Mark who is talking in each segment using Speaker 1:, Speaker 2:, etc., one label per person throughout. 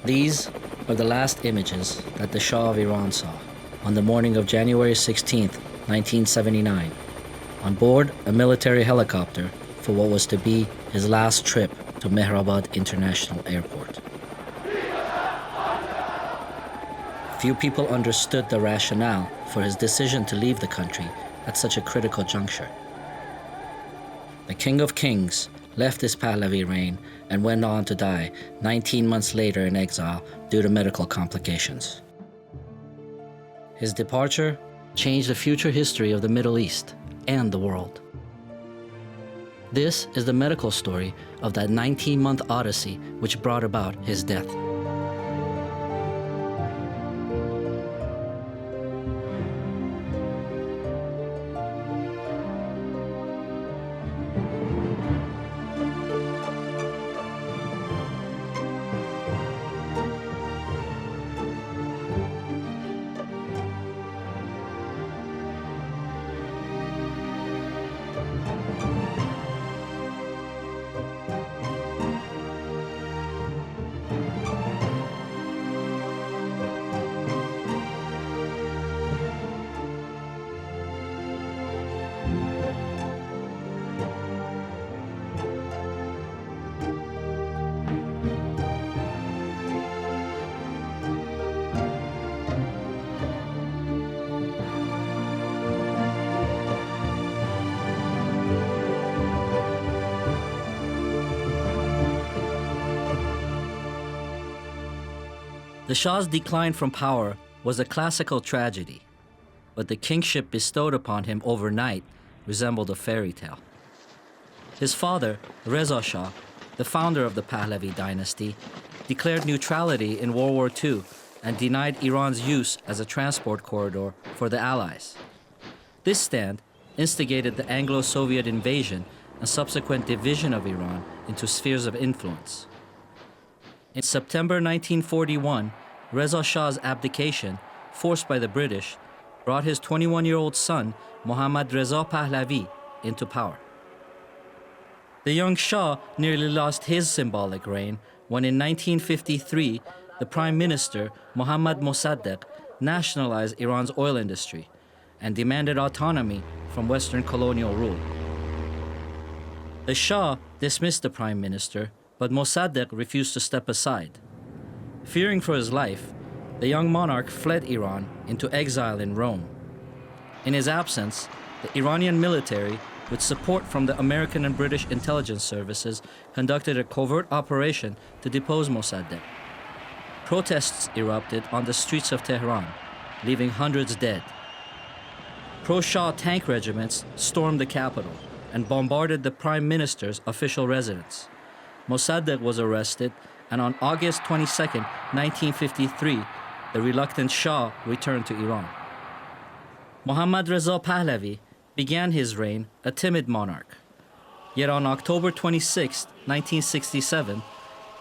Speaker 1: These are the last images that the Shah of Iran saw on the morning of January 16th, 1979, on board a military helicopter for what was to be his last trip to Mehrabad International Airport. Few people understood the rationale for his decision to leave the country at such a critical juncture. The King of Kings left his Pahlavi reign and went on to die 19 months later in exile due to medical complications. His departure changed the future history of the Middle East and the world. This is the medical story of that 19-month odyssey which brought about his death. The Shah's decline from power was a classical tragedy, but the kingship bestowed upon him overnight resembled a fairy tale. His father, Reza Shah, the founder of the Pahlavi dynasty, declared neutrality in World War II and denied Iran's use as a transport corridor for the Allies. This stand instigated the Anglo-Soviet invasion and subsequent division of Iran into spheres of influence. In September 1941, Reza Shah's abdication, forced by the British, brought his 21-year-old son, Mohammad Reza Pahlavi, into power. The young Shah nearly lost his symbolic reign when in 1953, the Prime Minister, Mohammad Mossadegh, nationalized Iran's oil industry and demanded autonomy from Western colonial rule. The Shah dismissed the Prime Minister, but Mossadegh refused to step aside. Fearing for his life, the young monarch fled Iran into exile in Rome. In his absence, the Iranian military, with support from the American and British intelligence services, conducted a covert operation to depose Mossadegh. Protests erupted on the streets of Tehran, leaving hundreds dead. Pro-Shah tank regiments stormed the capital and bombarded the Prime Minister's official residence. Mossadegh was arrested, and on August 22, 1953, the reluctant Shah returned to Iran. Mohammad Reza Pahlavi began his reign a timid monarch. Yet on October 26, 1967,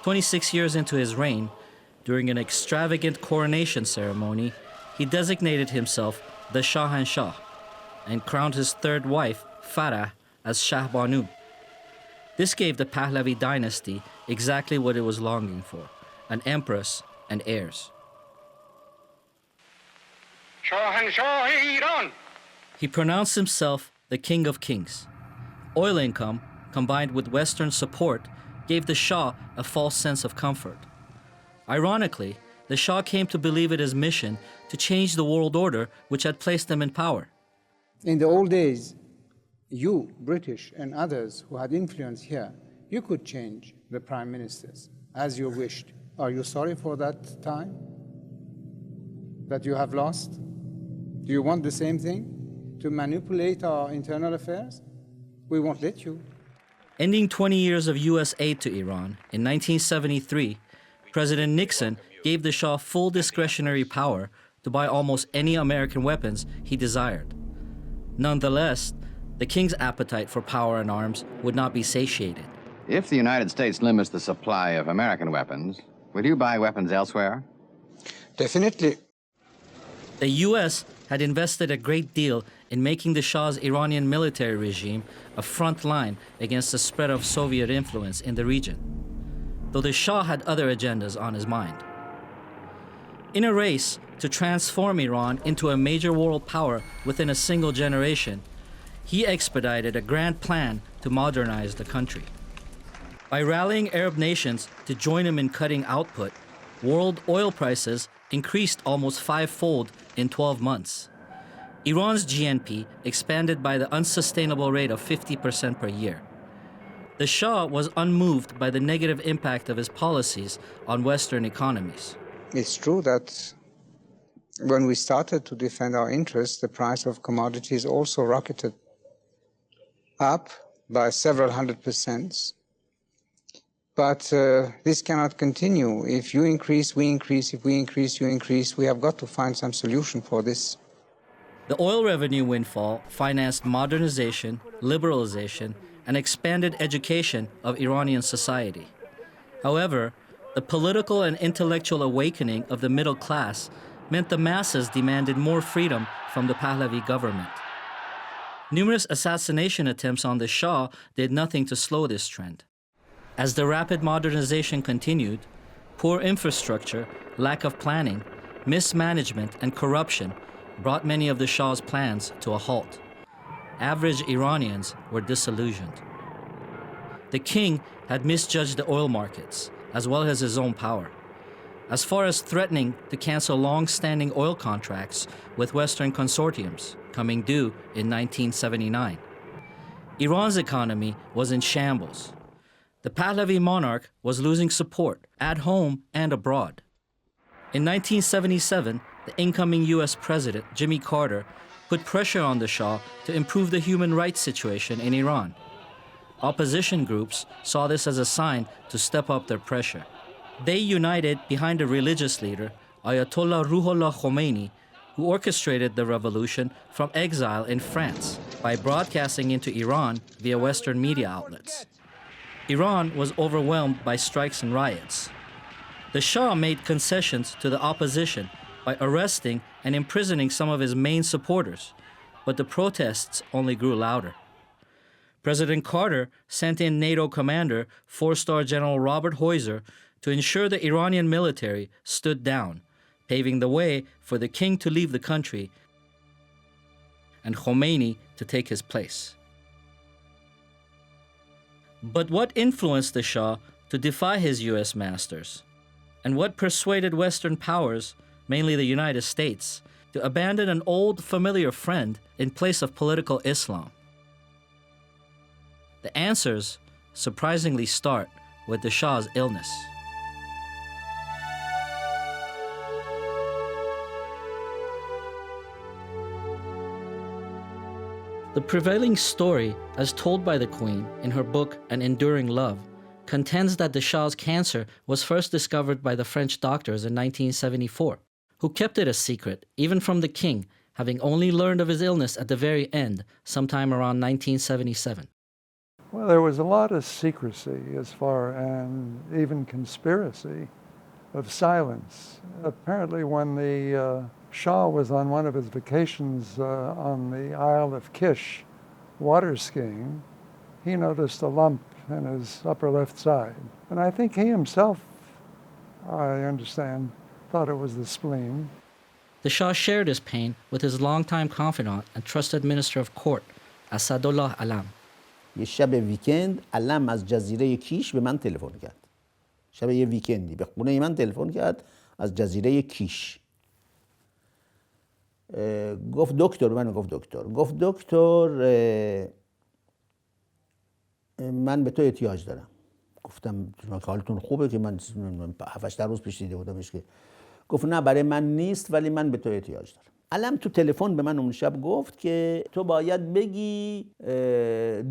Speaker 1: 26 years into his reign, during an extravagant coronation ceremony, he designated himself the Shahanshah and crowned his third wife, Farah, as Shah Banu. This gave the Pahlavi dynasty exactly what it was longing for, an empress and heirs. He pronounced himself the King of Kings. Oil income, combined with Western support, gave the Shah a false sense of comfort. Ironically, the Shah came to believe it his mission to change the world order which had placed him in power.
Speaker 2: In the old days, you, British and others who had influence here, you could change the prime ministers as you wished. Are you sorry for that time that you have lost? Do you want the same thing? To manipulate our internal affairs? We won't let you.
Speaker 1: Ending 20 years of U.S. aid to Iran, in 1973, President Nixon gave the Shah full discretionary power to buy almost any American weapons he desired. Nonetheless, the king's appetite for power and arms would not be satiated.
Speaker 3: If the United States limits the supply of American weapons, will you buy weapons elsewhere?
Speaker 2: Definitely.
Speaker 1: The U.S. had invested a great deal in making the Shah's Iranian military regime a front line against the spread of Soviet influence in the region, though the Shah had other agendas on his mind. In a race to transform Iran into a major world power within a single generation, he expedited a grand plan to modernize the country. By rallying Arab nations to join him in cutting output, world oil prices increased almost fivefold in 12 months. Iran's GNP expanded by the unsustainable rate of 50% per year. The Shah was unmoved by the negative impact of his policies on Western economies.
Speaker 2: It's true that when we started to defend our interests, the price of commodities also rocketed up by several 100%. But this cannot continue. If you increase, we increase. If we increase, you increase. We have got to find some solution for this.
Speaker 1: The oil revenue windfall financed modernization, liberalization, and expanded education of Iranian society. However, the political and intellectual awakening of the middle class meant the masses demanded more freedom from the Pahlavi government. Numerous assassination attempts on the Shah did nothing to slow this trend. As the rapid modernization continued, poor infrastructure, lack of planning, mismanagement, and corruption brought many of the Shah's plans to a halt. Average Iranians were disillusioned. The king had misjudged the oil markets, as well as his own power, as far as threatening to cancel long-standing oil contracts with Western consortiums coming due in 1979. Iran's economy was in shambles. The Pahlavi monarch was losing support at home and abroad. In 1977, the incoming U.S. President, Jimmy Carter, put pressure on the Shah to improve the human rights situation in Iran. Opposition groups saw this as a sign to step up their pressure. They united behind a religious leader, Ayatollah Ruhollah Khomeini, who orchestrated the revolution from exile in France by broadcasting into Iran via Western media outlets. Iran was overwhelmed by strikes and riots. The Shah made concessions to the opposition by arresting and imprisoning some of his main supporters, but the protests only grew louder. President Carter sent in NATO commander, four-star General Robert to ensure the Iranian military stood down, paving the way for the king to leave the country and Khomeini to take his place. But what influenced the Shah to defy his U.S. masters? And what persuaded Western powers, mainly the United States, to abandon an old familiar friend in place of political Islam? The answers surprisingly start with the Shah's illness. The prevailing story, as told by the Queen in her book An Enduring Love, contends that the Shah's cancer was first discovered by the French doctors in 1974, who kept it a secret, even from the king, having only learned of his illness at the very end, sometime around 1977.
Speaker 4: Well, there was a lot of secrecy and even conspiracy of silence. Apparently when the Shah was on one of his vacations on the Isle of Kish water skiing, he noticed a lump in his upper left side. And I think he himself, I understand, thought it was the spleen.
Speaker 1: The Shah shared his pain with his longtime confidant and trusted minister of court, Asadullah Alam.
Speaker 5: یه شب ویکند علم از جزیره کیش به من تلفن کرد. شب یه ویکندی به خونه من تلفن کرد از جزیره کیش. گفت دکتر، من گفت دکتر من به تو احتیاج دارم. گفتم حالتون خوبه که من 7-8 روز پیش دیده بودمش که گفت نه برای من نیست ولی من به تو احتیاج دارم. علم تو تلفن به من اون شب گفت که تو باید بگی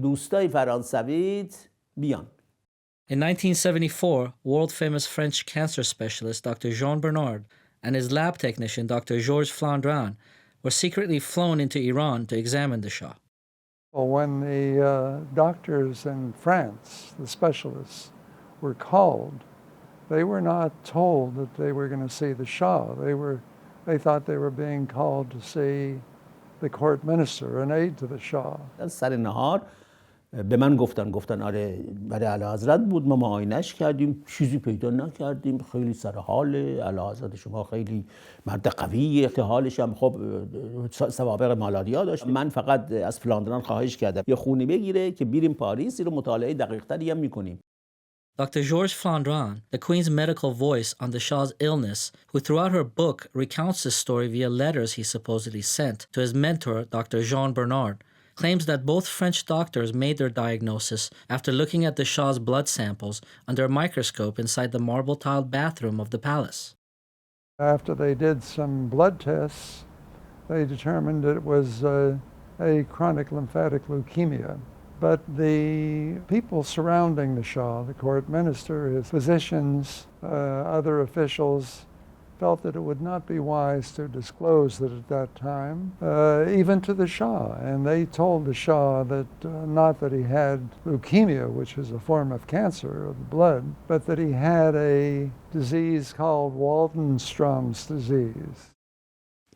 Speaker 5: دوستای فرانسویت بیان.
Speaker 1: In 1974, world-famous French cancer specialist Dr. Jean Bernard and his lab technician Dr. Georges Flandrin were secretly flown into Iran to examine the Shah.
Speaker 4: Well, when the doctors in France, the specialists, were called, they were not told that they were going to see the Shah. They thought they were being called to see the court minister, an aide to the Shah.
Speaker 5: سر نهار به من گفتن آره برای اعلیحضرت بود، ما معاینش کردیم، چیزی پیدا نکردیم، خیلی سر حال اعلیحضرت شما، خیلی مرد قوی، احتحالش هم خب سوابق مالاریا داشت. من فقط از فلاندران خواهش کردم یه خونی بگیره که بریم پاریس رو مطالعه دقیق‌تری هم می‌کنیم.
Speaker 1: Dr. Georges Flandrin, the Queen's medical voice on the Shah's illness, who throughout her book recounts this story via letters he supposedly sent to his mentor, Dr. Jean Bernard, claims that both French doctors made their diagnosis after looking at the Shah's blood samples under a microscope inside the marble-tiled bathroom of the palace.
Speaker 4: After they did some blood tests, they determined it was a chronic lymphatic leukemia. But the people surrounding the Shah, the court minister, his physicians, other officials, felt that it would not be wise to disclose that at that time, even to the Shah. And they told the Shah that not that he had leukemia, which is a form of cancer of the blood, but that he had a disease called Waldenstrom's disease.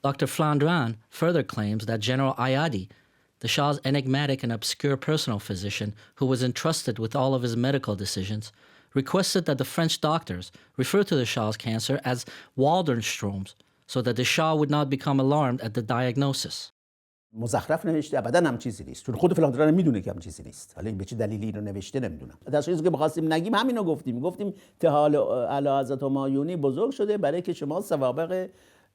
Speaker 1: Dr. Flandrin further claims that General Ayadi, the Shah's enigmatic and obscure personal physician who was entrusted with all of his medical decisions, requested that the French doctors refer to the Shah's cancer as Waldenstrom's so that the Shah would not become alarmed at the diagnosis.
Speaker 5: مزخرف نوشته، ابدا هم چیزی نیست، چون خود فلاندران میدونه که هم چیزی نیست. حالا به چه دلیلی اینو نوشته نمیدونم. تشخیصی که بخواستیم نگیم همینو گفتیم تحال اعلیحضرت همایونی بزرگ شده برای که شما سوابق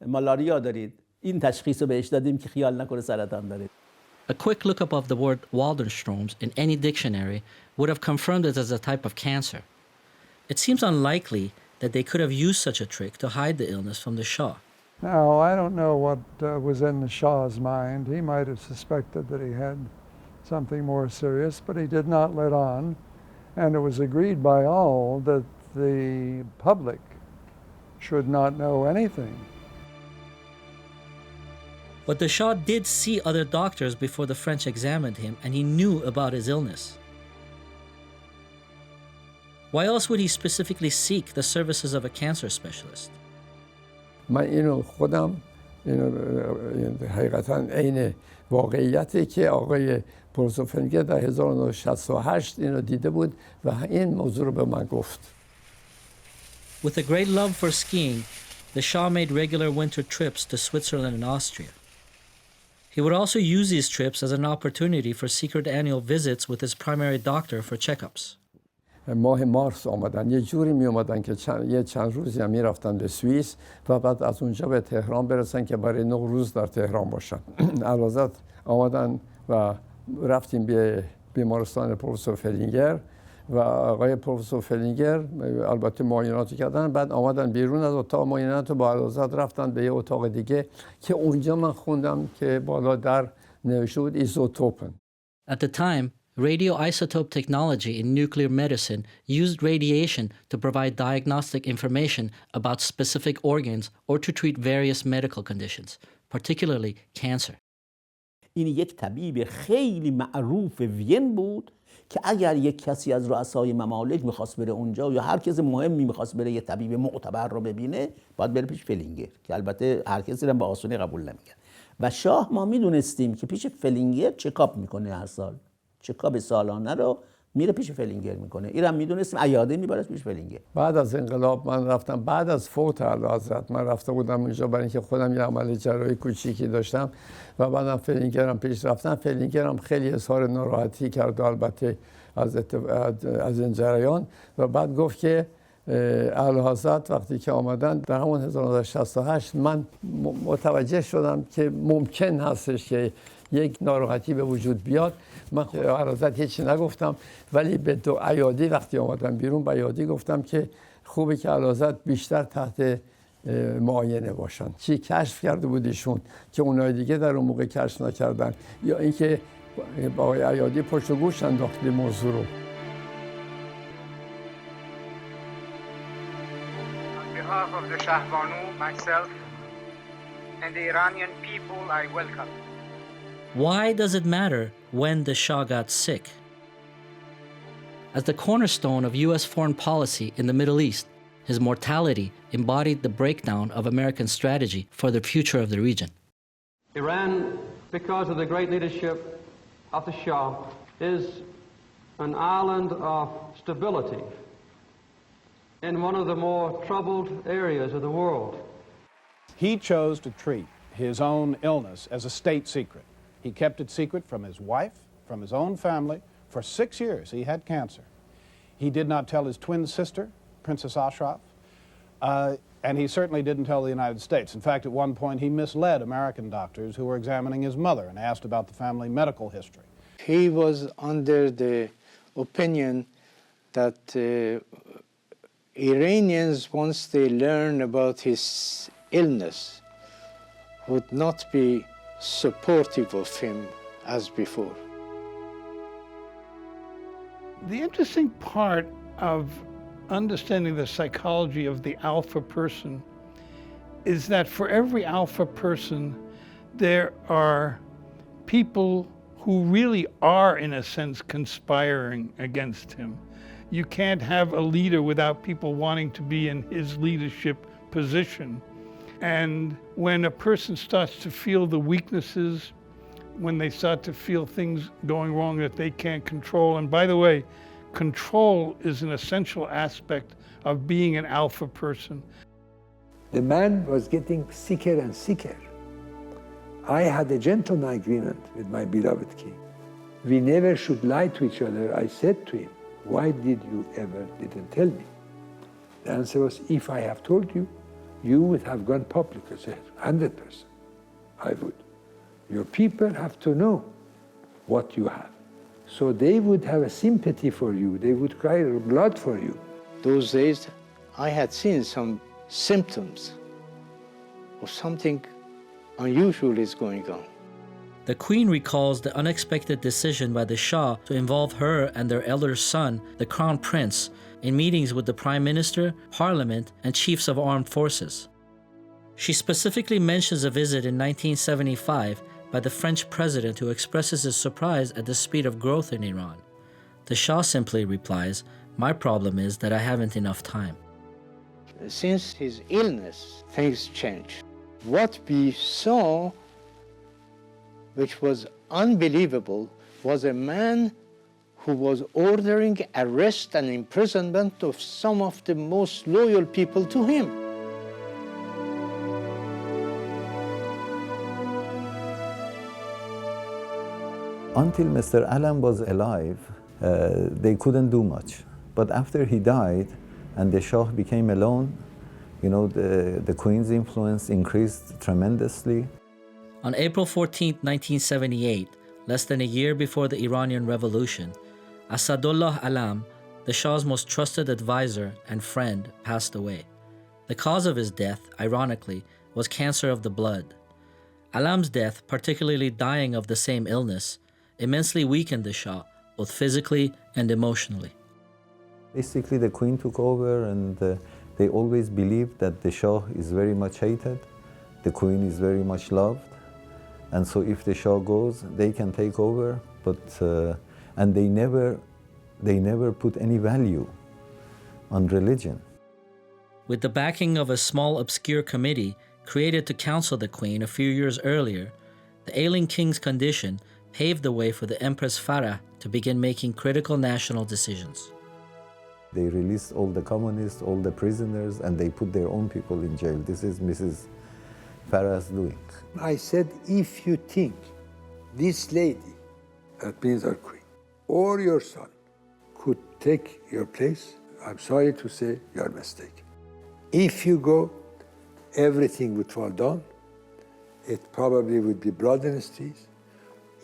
Speaker 5: مالاریا دارید. این تشخیصو بهش دادیم که خیال نکنه سرطان دارید.
Speaker 1: A quick lookup of the word Waldenstrom's in any dictionary would have confirmed it as a type of cancer. It seems unlikely that they could have used such a trick to hide the illness from the Shah.
Speaker 4: Now, I don't know what was in the Shah's mind. He might have suspected that he had something more serious, but he did not let on. And it was agreed by all that the public should not know anything.
Speaker 1: But the Shah did see other doctors before the French examined him, and he knew about his illness. Why else would he specifically seek the services of a cancer specialist?
Speaker 6: من اینو خودم حقیقتا عین واقعیتی که آقای پروفسور فلینگر در 1968 اینو دیده بود و این موضوع رو به من گفت.
Speaker 1: With a great love for skiing, the Shah made regular winter trips to Switzerland and Austria. He would also use these trips as an opportunity for secret annual visits with his primary doctor for checkups.
Speaker 6: ماه مارس آمدن، یه جوری می اومدن که چند روزی هم می رفتن به سوئیس و بعد از اونجا به تهران برسن که برای 9 روز در تهران باشن. اعلیحضرت آمدن و رفتیم به بیمارستان پروفسور فلینگر و آقای پروفسور فلینگر البته معایناتی کردن، بعد آمدن بیرون از اتاق معاینات و با اعلیحضرت رفتن به یه اتاق دیگه که اونجا من خوندم که بالا در نوشته بود ایزوتوپن.
Speaker 1: At the time, radioisotope technology in nuclear medicine used radiation to provide diagnostic information about specific organs or to treat various medical conditions, particularly cancer.
Speaker 5: این یک طبیب خیلی معروف وین بود که اگر یک کسی از رؤسای ممالک می‌خواست بره اونجا یا هر کس مهمی می‌خواست بره یه طبیب معتبر رو ببینه، باید بره پیش فلینگر که البته هر کسی رو به آسونی قبول نمی‌کرد. و شاه ما می‌دونستیم که پیش فلینگر چکاپ می‌کنه هر سال. چکاپ سالانه رو میره پیش فلینگر میکنه. اینم میدونستیم عیاده میبره پیش فلینگر.
Speaker 6: بعد از انقلاب من رفتم، بعد از فوت اعلیحضرت من رفته بودم اونجا برای اینکه خودم یه عمل جراحی کوچیکی داشتم و بعدم فلینگرم پیش رفتم. فلینگرم خیلی اظهار ناراحتی کرد البته از این جریان و بعد گفت که اعلیحضرت وقتی که آمدن در همون 1968 من متوجه شدم که ممکن هستش که یک ناراحتی به وجود بیاد. من اعلیحضرت هیچی نگفتم، ولی به دو عیادی وقتی آمدم بیرون به عیادی گفتم که خوبه که اعلیحضرت بیشتر تحت معاینه باشن. چی کشف کرده بود ایشون که اونای دیگه در اون موقع کشف نکردن، یا اینکه با عیادی پشت و گوش انداخت موضوع رو.
Speaker 2: On behalf of the Shahbanu, myself, and the Iranian people, I welcome.
Speaker 1: Why does it matter when the Shah got sick? As the cornerstone of U.S. foreign policy in the Middle East, his mortality embodied the breakdown of American strategy for the future of the region.
Speaker 7: Iran, because of the great leadership of the Shah, is an island of stability in one of the more troubled areas of the world.
Speaker 8: He chose to treat his own illness as a state secret. He kept it secret from his wife, from his own family. For 6 years, he had cancer. He did not tell his twin sister, Princess Ashraf, and he certainly didn't tell the United States. In fact, at one point, he misled American doctors who were examining his mother and asked about the family medical history.
Speaker 2: He was under the opinion that Iranians, once they learn about his illness, would not be supportive of him as before.
Speaker 9: The interesting part of understanding the psychology of the alpha person is that for every alpha person, there are people who really are, in a sense, conspiring against him. You can't have a leader without people wanting to be in his leadership position. And when a person starts to feel the weaknesses, when they start to feel things going wrong that they can't control, and by the way, control is an essential aspect of being an alpha person.
Speaker 10: The man was getting sicker and sicker. I had a gentleman agreement with my beloved king. We never should lie to each other. I said to him, why did you ever didn't tell me? The answer was, if I have told you, you would have gone public. I said, 100%, I would. Your people have to know what you have. So they would have a sympathy for you. They would cry blood for you.
Speaker 2: Those days, I had seen some symptoms of something unusual is going on.
Speaker 1: The Queen recalls the unexpected decision by the Shah to involve her and their elder son, the Crown Prince, in meetings with the Prime Minister, Parliament, and chiefs of armed forces. She specifically mentions a visit in 1975 by the French president who expresses his surprise at the speed of growth in Iran. The Shah simply replies, "My problem is that I haven't enough time."
Speaker 2: Since his illness, things changed. What we saw, which was unbelievable, was a man who was ordering arrest and imprisonment of some of the most loyal people to him.
Speaker 11: Until Mr. Alam was alive, they couldn't do much. But after he died and the Shah became alone, you know, the Queen's influence increased tremendously.
Speaker 1: On April 14, 1978, less than a year before the Iranian Revolution, Asadullah Alam, the Shah's most trusted advisor and friend, passed away. The cause of his death, ironically, was cancer of the blood. Alam's death, particularly dying of the same illness, immensely weakened the Shah, both physically and emotionally.
Speaker 11: Basically, the Queen took over, and they always believed that the Shah is very much hated, the Queen is very much loved, and so if the Shah goes, they can take over, but and they never put any value on religion.
Speaker 1: With the backing of a small obscure committee created to counsel the Queen a few years earlier, the ailing king's condition paved the way for the Empress Farah to begin making critical national decisions.
Speaker 11: They released all the communists, all the prisoners, and they put their own people in jail. This is Mrs. Farah's doing.
Speaker 10: I said, if you think this lady, that means our queen, or your son, could take your place, I'm sorry to say you're mistaken. If you go, everything would fall down. It probably would be blood in the streets.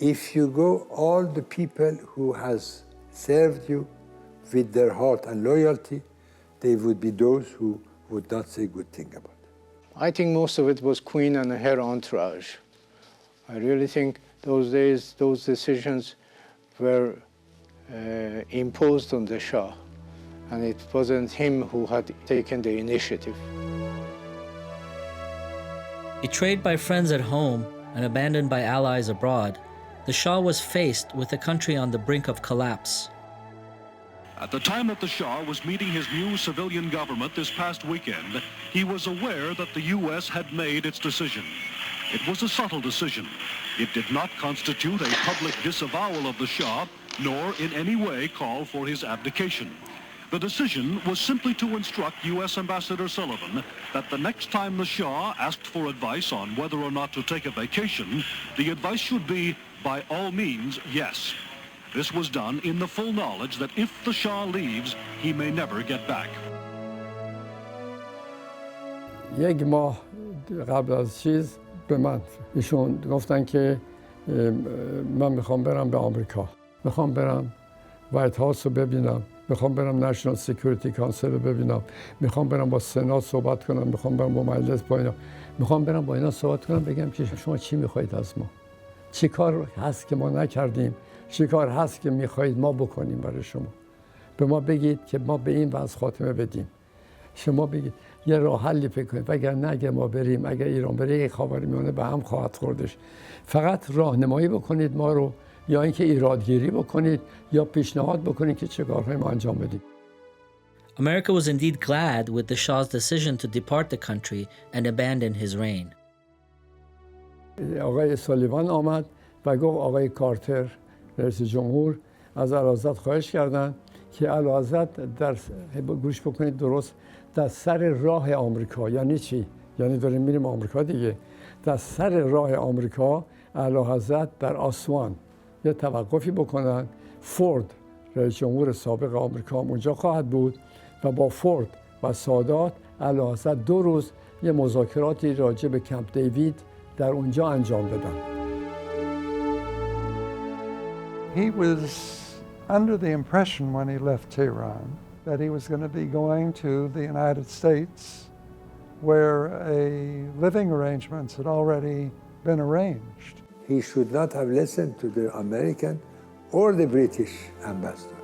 Speaker 10: If you go, all the people who has served you with their heart and loyalty, they would be those who would not say good thing about it.
Speaker 2: I think most of it was Queen and her entourage. I really think those days, those decisions were imposed on the Shah, and it wasn't him who had taken the initiative.
Speaker 1: Betrayed by friends at home and abandoned by allies abroad, the Shah was faced with a country on the brink of collapse.
Speaker 12: At the time that the Shah was meeting his new civilian government this past weekend, he was aware that the U.S. had made its decision. It was a subtle decision. It did not constitute a public disavowal of the Shah, nor in any way call for his abdication. The decision was simply to instruct U.S. Ambassador Sullivan that the next time the Shah asked for advice on whether or not to take a vacation, the advice should be, by all means, yes. This was done in the full knowledge that if the Shah leaves, he may never get back.
Speaker 6: یک ماه قبل از چیز به من ایشون گفتن که من میخوام برم به آمریکا، میخوام برم وایت هاوس رو ببینم، میخوام برم نشنال سکیوریتی کانسل رو ببینم، میخوام برم با سنا صحبت کنم، میخوام برم با مجلس با اینا، میخوام برم با اینا صحبت کنم بگم که شما چی میخواید از ما، چی کار هست که ما نکردیم، چی کار هست که میخواید ما بکنیم برای شما، به ما بگید که ما به این وضع خاتمه بدیم، شما بگید یه راه حلی فکر کنید، اگر نه اگر ما بریم، اگر ایران بره یک خاورمیانه به هم خواهد خوردش، فقط راهنمایی بکنید ما رو، یا اینکه ایرادگیری بکنید یا پیشنهاد بکنید که چه کارهایی ما انجام بدیم.
Speaker 1: America was indeed glad with the Shah's decision to depart the country and abandon his reign.
Speaker 6: آقای سالیوان آمد و گفت آقای کارتر رئیس جمهور از اعلیحضرت خواهش کردند که اعلیحضرت در گوش بکنید درست در سر راه آمریکا. یعنی چی؟ یعنی داریم میریم آمریکا دیگه. در سر راه آمریکا اعلیحضرت در آسوان یه توقفی بکنن. فورد رئیس جمهور سابق آمریکا اونجا خواهد بود و با فورد و سادات اعلیحضرت 2 روز یه مذاکراتی راجع به کمپ دیوید در اونجا انجام بدن.
Speaker 4: He was under the impression when he left Tehran that he was going to be going to the United States where living arrangements had already been arranged.
Speaker 10: He should not have listened to the American or the British ambassador.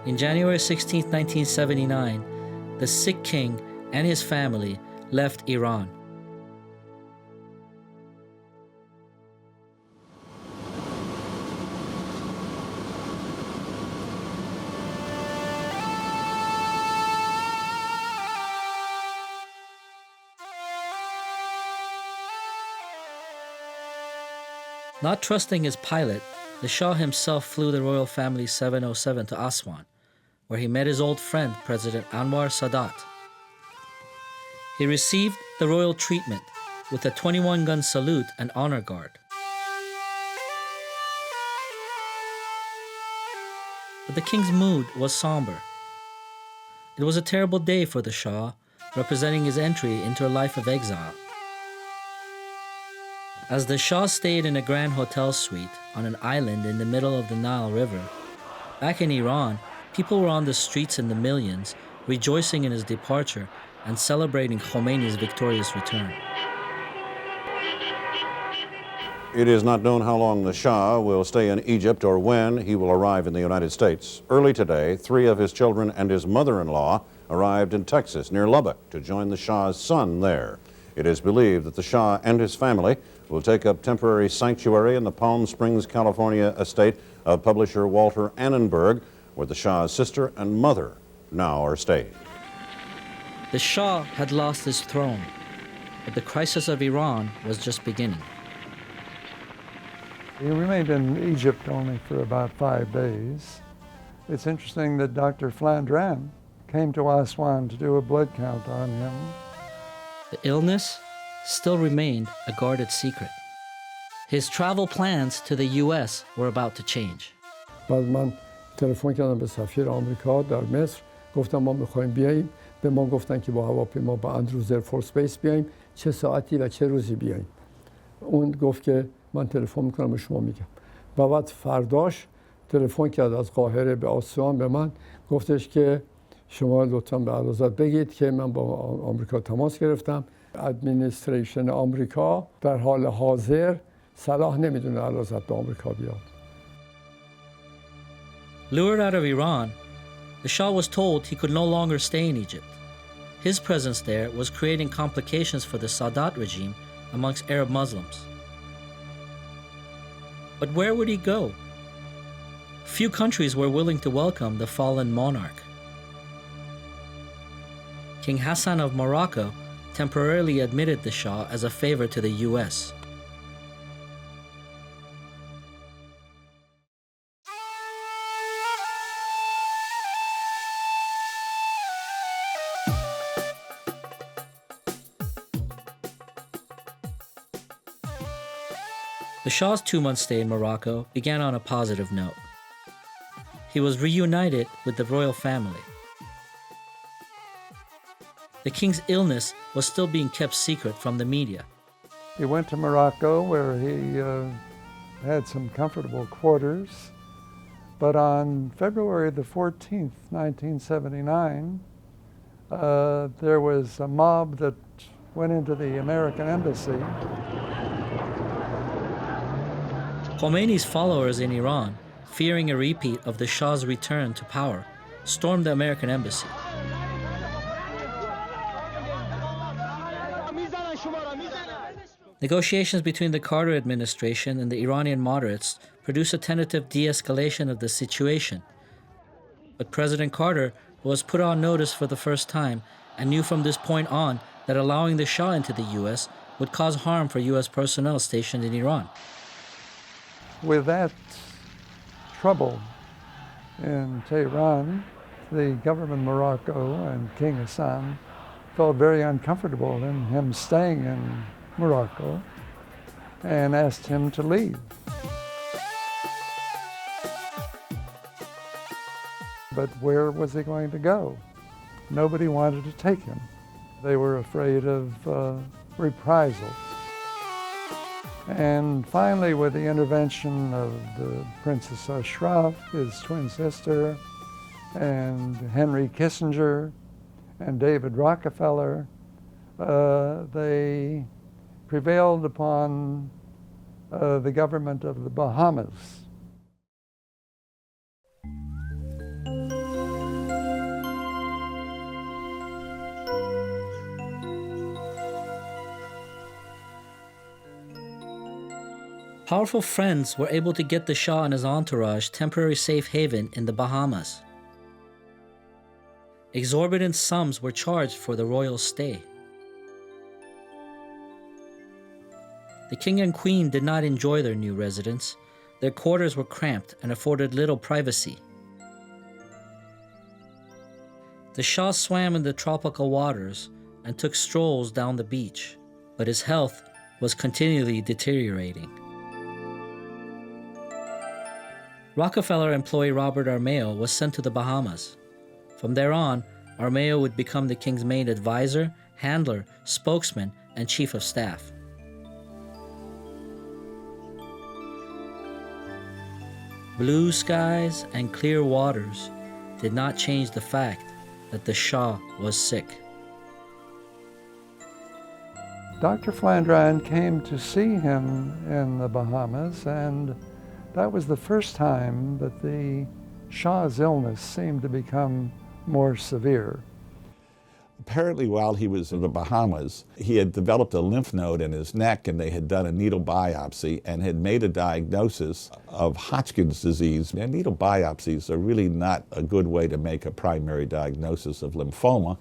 Speaker 1: In January 16, 1979, the sick king and his family left Iran. Not trusting his pilot, the Shah himself flew the royal family 707 to Aswan, where he met his old friend, President Anwar Sadat. He received the royal treatment with a 21-gun salute and honor guard. But the king's mood was somber. It was a terrible day for the Shah, representing his entry into a life of exile. As the Shah stayed in a grand hotel suite on an island in the middle of the Nile River, back in Iran, people were on the streets in the millions, rejoicing in his departure and celebrating Khomeini's victorious return.
Speaker 13: It is not known how long the Shah will stay in Egypt or when he will arrive in the United States. Early today, 3 of his children and his mother-in-law arrived in Texas near Lubbock to join the Shah's son there. It is believed that the Shah and his family will take up temporary sanctuary in the Palm Springs, California estate of publisher Walter Annenberg, where the Shah's sister and mother now are staying.
Speaker 1: The Shah had lost his throne, but the crisis of Iran was just beginning.
Speaker 4: He remained in Egypt only for about 5 days. It's interesting that Dr. Flandrin came to Aswan to do a blood count on him.
Speaker 1: The illness still remained a guarded secret. His travel plans to the U.S. were about to change.
Speaker 6: بعد من تلفن کردم به سفیر آمریکا در مصر، گفتم ما میخوایم بیاییم. به ما گفتن که با هواپیما با اندروز ایرفورس بیس بیاییم، چه ساعتی و چه روزی بیاییم. اون گفت که من تلفن میکنم به شما میگم. و بعد فرداش تلفن کرد از قاهره به آسوان به من، گفتش که شما لطفاً به اعلیحضرت بگید که من با آمریکا تماس گرفتم. ادمنستریشن آمریکا در حال حاضر صلاح نمیدونه اعلیحضرت به آمریکا بیاد.
Speaker 1: Lured out of Iran, the Shah was told he could no longer stay in Egypt. His presence there was creating complications for the Sadat regime amongst Arab Muslims. But where would he go? Few countries were willing to welcome the fallen monarch. King Hassan of Morocco temporarily admitted the Shah as a favor to the US. The Shah's 2-month stay in Morocco began on a positive note. He was reunited with the royal family. The king's illness was still being kept secret from the media.
Speaker 4: He went to Morocco where he had some comfortable quarters, but on February the 14th, 1979, there was a mob that went into the American embassy.
Speaker 1: Khomeini's followers in Iran, fearing a repeat of the Shah's return to power, stormed the American embassy. Negotiations between the Carter administration and the Iranian moderates produced a tentative de-escalation of the situation. But President Carter was put on notice for the first time and knew from this point on that allowing the Shah into the U.S. would cause harm for U.S. personnel stationed in Iran.
Speaker 4: With that trouble in Tehran, the government of Morocco and King Hassan felt very uncomfortable in him staying in Morocco and asked him to leave. But where was he going to go? Nobody wanted to take him. They were afraid of reprisals. And finally, with the intervention of the Princess Ashraf, his twin sister, and Henry Kissinger, and David Rockefeller, they prevailed upon the government of the Bahamas.
Speaker 1: Powerful friends were able to get the Shah and his entourage temporary safe haven in the Bahamas. Exorbitant sums were charged for the royal stay. The king and queen did not enjoy their new residence. Their quarters were cramped and afforded little privacy. The Shah swam in the tropical waters and took strolls down the beach, but his health was continually deteriorating. Rockefeller employee Robert Armao was sent to the Bahamas. From there on, Armao would become the king's main advisor, handler, spokesman, and chief of staff. Blue skies and clear waters did not change the fact that the Shah was sick.
Speaker 4: Dr. Flandrin came to see him in the Bahamas, and that was the first time that the Shah's illness seemed to become more severe.
Speaker 14: Apparently, while he was in the Bahamas, he had developed a lymph node in his neck, and they had done a needle biopsy and had made a diagnosis of Hodgkin's disease. And needle biopsies are really not a good way to make a primary diagnosis of lymphoma.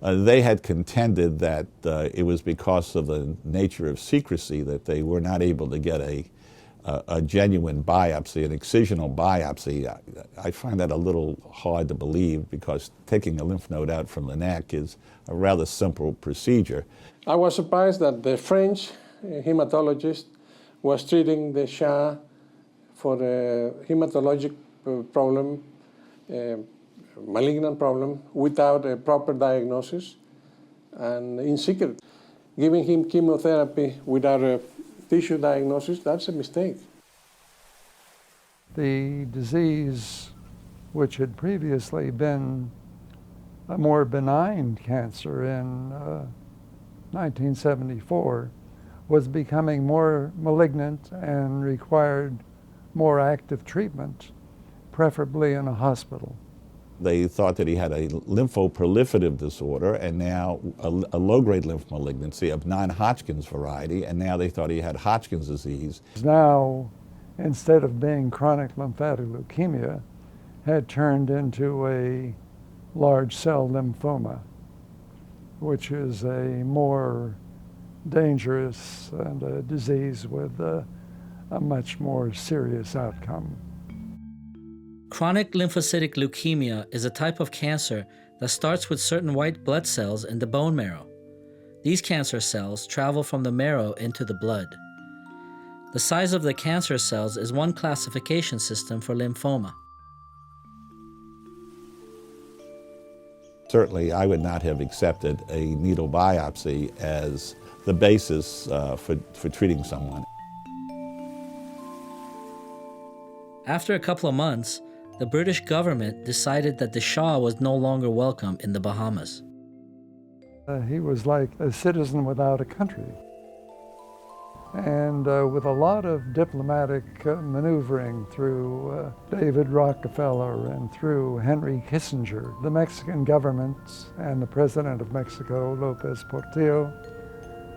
Speaker 14: They had contended that it was because of the nature of secrecy that they were not able to get a genuine biopsy, an excisional biopsy. I find that a little hard to believe because taking a lymph node out from the neck is a rather simple procedure.
Speaker 15: I was surprised that the French hematologist was treating the Shah for a hematologic problem, malignant problem, without a proper diagnosis and in secret. Giving him chemotherapy without a tissue diagnosis, that's a mistake.
Speaker 4: The disease, which had previously been a more benign cancer in 1974, was becoming more malignant and required more active treatment, preferably in a hospital.
Speaker 14: They thought that he had a lymphoproliferative disorder and now a low-grade lymph malignancy of non-Hodgkin's variety, and now they thought he had Hodgkin's disease.
Speaker 4: Now, instead of being chronic lymphatic leukemia, had turned into a large cell lymphoma. which is a more dangerous and a disease with a much more serious outcome.
Speaker 1: Chronic lymphocytic leukemia is a type of cancer that starts with certain white blood cells in the bone marrow. These cancer cells travel from the marrow into the blood. The size of the cancer cells is one classification system for lymphoma.
Speaker 14: Certainly, I would not have accepted a needle biopsy as the basis for treating someone.
Speaker 1: After a couple of months, the British government decided that the Shah was no longer welcome in the Bahamas.
Speaker 4: He was like a citizen without a country. And with a lot of diplomatic maneuvering through David Rockefeller and through Henry Kissinger, the Mexican government and the President of Mexico, Lopez Portillo,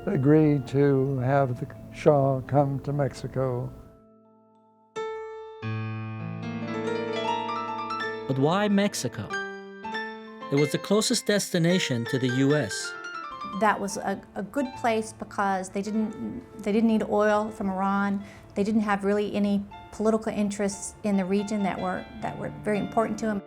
Speaker 4: agreed to have the Shah come to Mexico.
Speaker 1: But why Mexico? It was the closest destination to the U.S.
Speaker 16: That was a good place because they didn't need oil from Iran. They didn't have really any political interests in the region that were very important to them.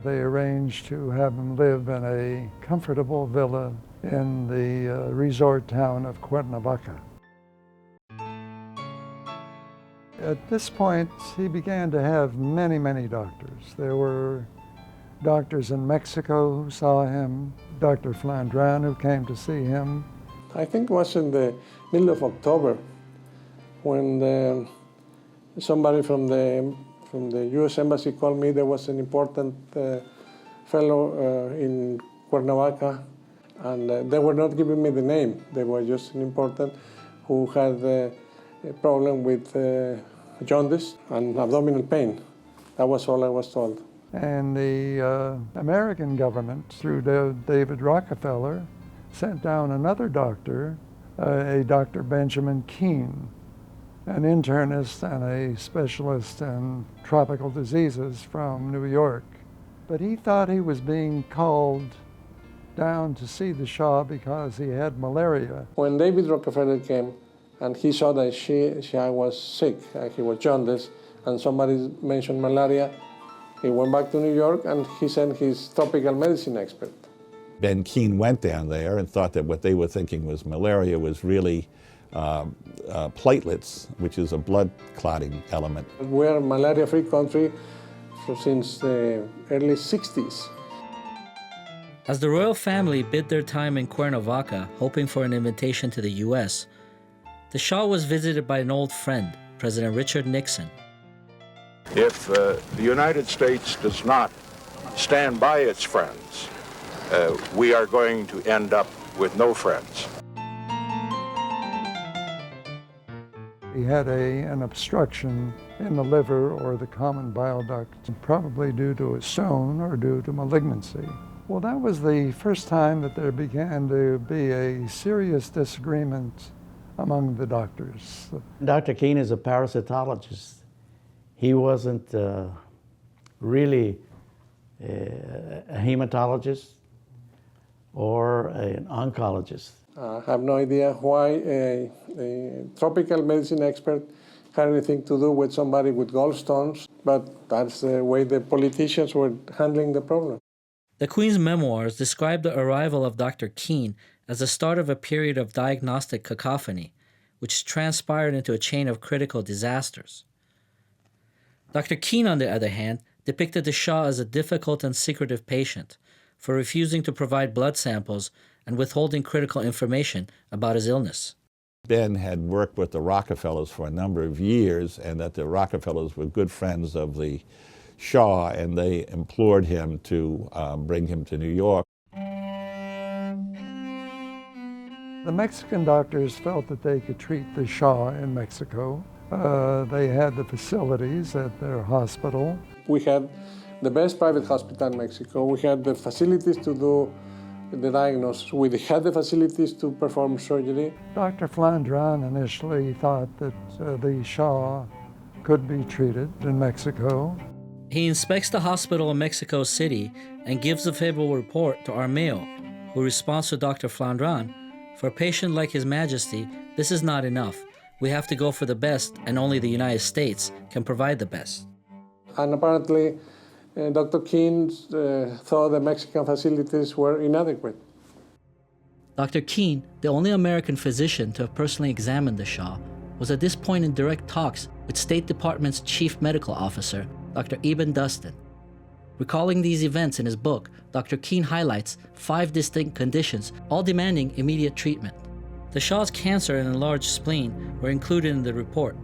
Speaker 4: They arranged to have him live in a comfortable villa in the resort town of Cuernavaca. At this point, he began to have many, many doctors. There were doctors in Mexico who saw him, Dr. Flandrin who came to see him.
Speaker 15: I think it was in the middle of October when somebody from the U.S. Embassy called me. There was an important fellow in Cuernavaca, and they were not giving me the name. They were just an important who had a problem with jaundice and abdominal pain. That was all I was told.
Speaker 4: And the American government, through David Rockefeller, sent down another doctor, a Dr. Benjamin Keene, an internist and a specialist in tropical diseases from New York. But he thought he was being called down to see the Shah because he had malaria.
Speaker 15: When David Rockefeller came and he saw that she was sick, he was jaundice, and somebody mentioned malaria, he went back to New York and he sent his tropical medicine expert.
Speaker 14: Ben Keene went down there and thought that what they were thinking was malaria was really platelets, which is a blood clotting element.
Speaker 15: We are a malaria-free country since the early 60s.
Speaker 1: As the royal family bid their time in Cuernavaca, hoping for an invitation to the U.S., the Shah was visited by an old friend, President Richard Nixon.
Speaker 17: If the United States does not stand by its friends, we are going to end up with no friends.
Speaker 4: He had an obstruction in the liver or the common bile duct, probably due to a stone or due to malignancy. Well, that was the first time that there began to be a serious disagreement among the doctors.
Speaker 5: Dr. Keene is a parasitologist. He wasn't really a hematologist or an oncologist.
Speaker 15: I have no idea why a tropical medicine expert had anything to do with somebody with gallstones, but that's the way the politicians were handling the problem.
Speaker 1: The Queen's memoirs describe the arrival of Dr. Keene as the start of a period of diagnostic cacophony, which transpired into a chain of critical disasters. Dr. Keene, on the other hand, depicted the Shah as a difficult and secretive patient for refusing to provide blood samples and withholding critical information about his illness.
Speaker 14: Ben had worked with the Rockefellers for a number of years, and that the Rockefellers were good friends of the Shah, and they implored him to bring him to New York.
Speaker 4: The Mexican doctors felt that they could treat the Shah in Mexico. They had the facilities at their hospital.
Speaker 15: We had the best private hospital in Mexico. We had the facilities to do the diagnosis. We had the facilities to perform surgery.
Speaker 4: Dr. Flandrin initially thought that the Shah could be treated in Mexico.
Speaker 1: He inspects the hospital in Mexico City and gives a favorable report to Armao, who responds to Dr. Flandran, "For a patient like His Majesty, this is not enough. We have to go for the best, and only the United States can provide the best."
Speaker 15: And apparently, Dr. Keene thought the Mexican facilities were inadequate.
Speaker 1: Dr. Keene, the only American physician to have personally examined the Shah, was at this point in direct talks with State Department's Chief Medical Officer, Dr. Ibn Dustin. Recalling these events in his book, Dr. Keene highlights 5 distinct conditions, all demanding immediate treatment. The Shah's cancer and enlarged spleen were included in the report.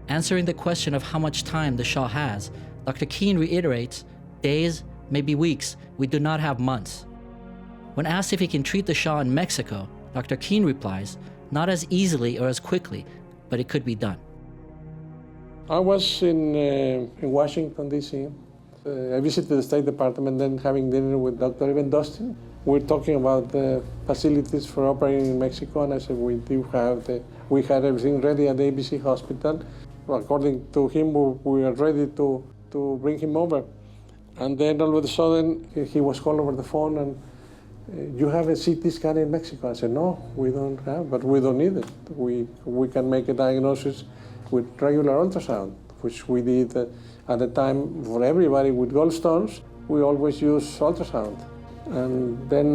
Speaker 1: Answering the question of how much time the Shah has, Dr. Keene reiterates, "Days, maybe weeks, we do not have months." When asked if he can treat the Shah in Mexico, Dr. Keene replies, "Not as easily or as quickly, but it could be done."
Speaker 15: I was in Washington, D.C. I visited the State Department, then having dinner with Dr. Ibn Dustin. We're talking about the facilities for operating in Mexico, and I said we had everything ready at the ABC hospital. According to him, we were ready to bring him over. And then all of a sudden, he was called over the phone and, "You have a CT scan in Mexico?" I said, "No, we don't have, but we don't need it. We can make a diagnosis with regular ultrasound," which we did at the time for everybody with gallstones. We always use ultrasound. And then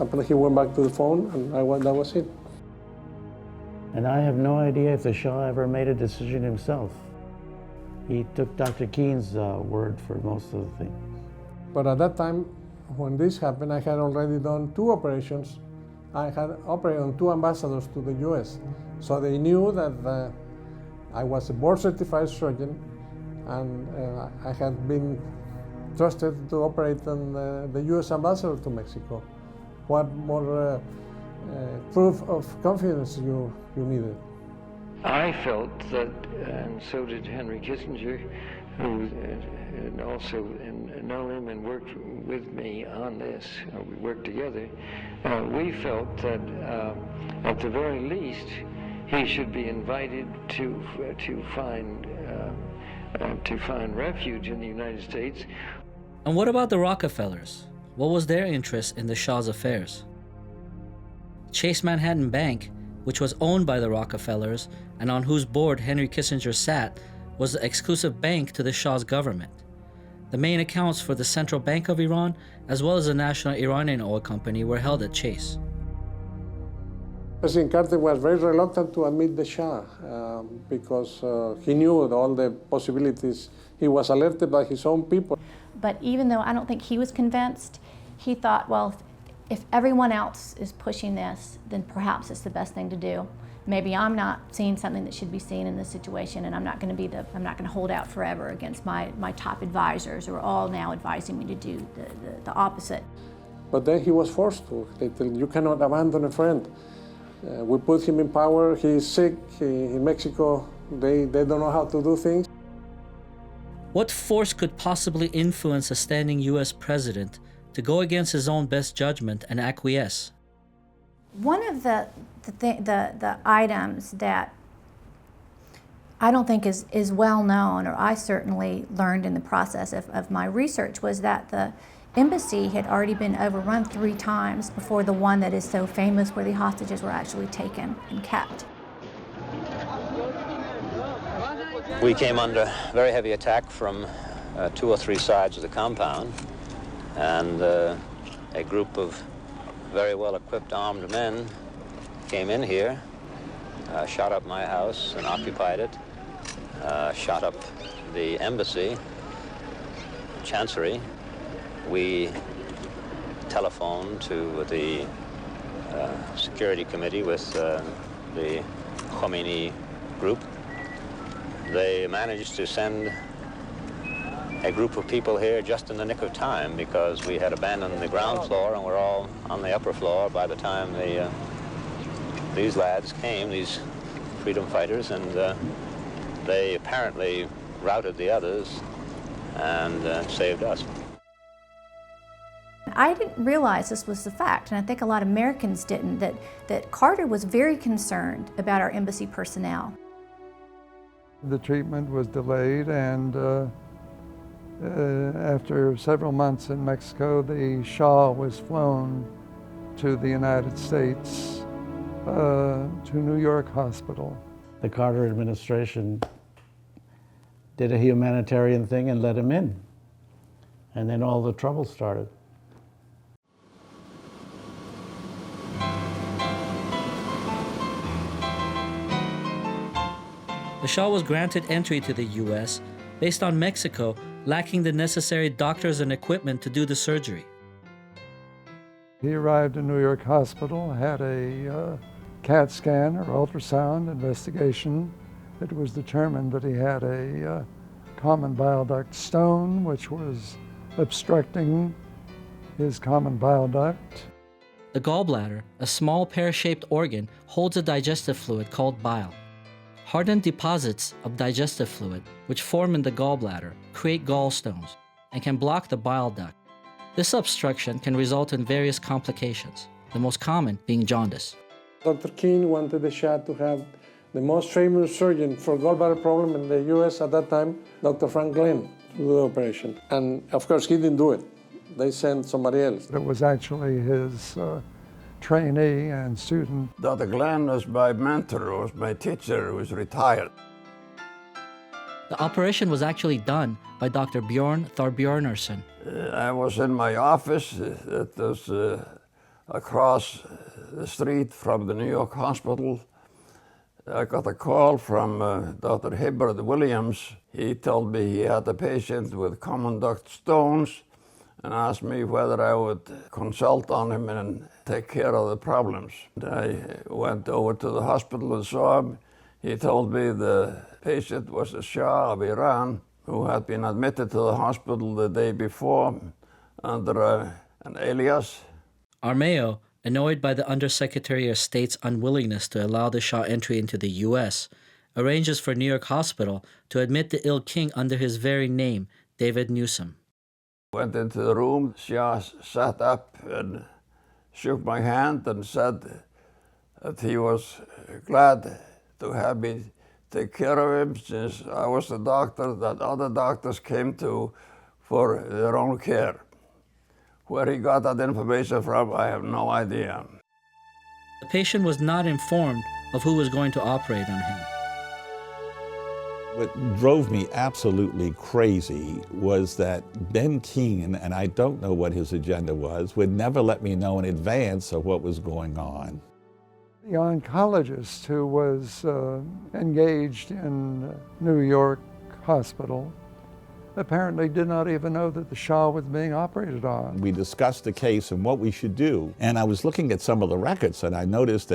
Speaker 15: after he went back to the phone, and that was it.
Speaker 18: And I have no idea if the Shah ever made a decision himself. He took Dr. Keene's word for most of the things.
Speaker 15: But at that time, when this happened, I had already done 2 operations. I had operated on 2 ambassadors to the U.S. So they knew that I was a board-certified surgeon, and I had been trusted to operate on the U.S. ambassador to Mexico. What more proof of confidence you needed?
Speaker 19: I felt that, and so did Henry Kissinger, who also know him and worked with me on this. We worked together. We felt that at the very least, he should be invited to find refuge in the United States.
Speaker 1: And what about the Rockefellers? What was their interest in the Shah's affairs? Chase Manhattan Bank, which was owned by the Rockefellers and on whose board Henry Kissinger sat, was the exclusive bank to the Shah's government. The main accounts for the Central Bank of Iran, as well as the National Iranian Oil Company, were held at Chase.
Speaker 15: President Carter was very reluctant to admit the Shah because he knew all the possibilities. He was alerted by his own people.
Speaker 16: But even though I don't think he was convinced, he thought, well, if everyone else is pushing this, then perhaps it's the best thing to do. Maybe I'm not seeing something that should be seen in this situation, and I'm not going to hold out forever against my top advisors who are all now advising me to do the opposite.
Speaker 15: But then he was forced to. They tell you cannot abandon a friend. We put him in power. He's sick. In Mexico, they don't know how to do things.
Speaker 1: What force could possibly influence a standing U.S. president to go against his own best judgment and acquiesce?
Speaker 16: One of the items that I don't think is well known, or I certainly learned in the process of my research, was that the embassy had already been overrun 3 times before the one that is so famous where the hostages were actually taken and kept.
Speaker 20: We came under very heavy attack from 2 or 3 sides of the compound, and a group of very well-equipped armed men came in here, shot up my house and occupied it, shot up the embassy, chancery. We telephoned to the security committee with the Khomeini group. They managed to send a group of people here just in the nick of time because we had abandoned the ground floor and we're all on the upper floor by the time these lads came, these freedom fighters, and they apparently routed the others and saved us.
Speaker 16: I didn't realize this was the fact, and I think a lot of Americans didn't, that Carter was very concerned about our embassy personnel.
Speaker 4: The treatment was delayed, and after several months in Mexico, the Shah was flown to the United States, to New York Hospital.
Speaker 18: The Carter administration did a humanitarian thing and let him in. And then all the trouble started.
Speaker 1: The Shah was granted entry to the U.S. based on Mexico lacking the necessary doctors and equipment to do the surgery.
Speaker 4: He arrived in New York Hospital, had a CAT scan or ultrasound investigation. It was determined that he had a common bile duct stone, which was obstructing his common bile duct.
Speaker 1: The gallbladder, a small pear-shaped organ, holds a digestive fluid called bile. Hardened deposits of digestive fluid, which form in the gallbladder, create gallstones and can block the bile duct. This obstruction can result in various complications, the most common being jaundice.
Speaker 15: Dr. King wanted the Shah to have the most famous surgeon for gallbladder problem in the U.S. at that time, Dr. Frank Glenn, to do the operation. And of course, he didn't do it. They sent somebody else.
Speaker 4: It was actually his trainee and student.
Speaker 21: Dr. Glenn was my mentor, was my teacher, who was retired.
Speaker 1: The operation was actually done by Dr. Bjorn Thorbjornarsson.
Speaker 21: I was in my office. It was across the street from the New York hospital. I got a call from Dr. Hibbert Williams. He told me he had a patient with common duct stones and asked me whether I would consult on him and take care of the problems. I went over to the hospital and saw him. He told me the patient was the Shah of Iran, who had been admitted to the hospital the day before under an alias.
Speaker 1: Armao, annoyed by the Undersecretary of State's unwillingness to allow the Shah entry into the U.S., arranges for New York Hospital to admit the ill king under his very name, David Newsom.
Speaker 21: Went into the room. Shah sat up and shook my hand and said that he was glad to have me take care of him, since I was the doctor that other doctors came to for their own care. Where he got that information from, I have no idea.
Speaker 1: The patient was not informed of who was going to operate on him.
Speaker 14: What drove me absolutely crazy was that Ben Keen, and I don't know what his agenda was, would never let me know in advance of what was going on.
Speaker 4: The oncologist who was engaged in New York Hospital apparently did not even know that the Shah was being operated on.
Speaker 14: We discussed the case and what we should do, and I was looking at some of the records and I noticed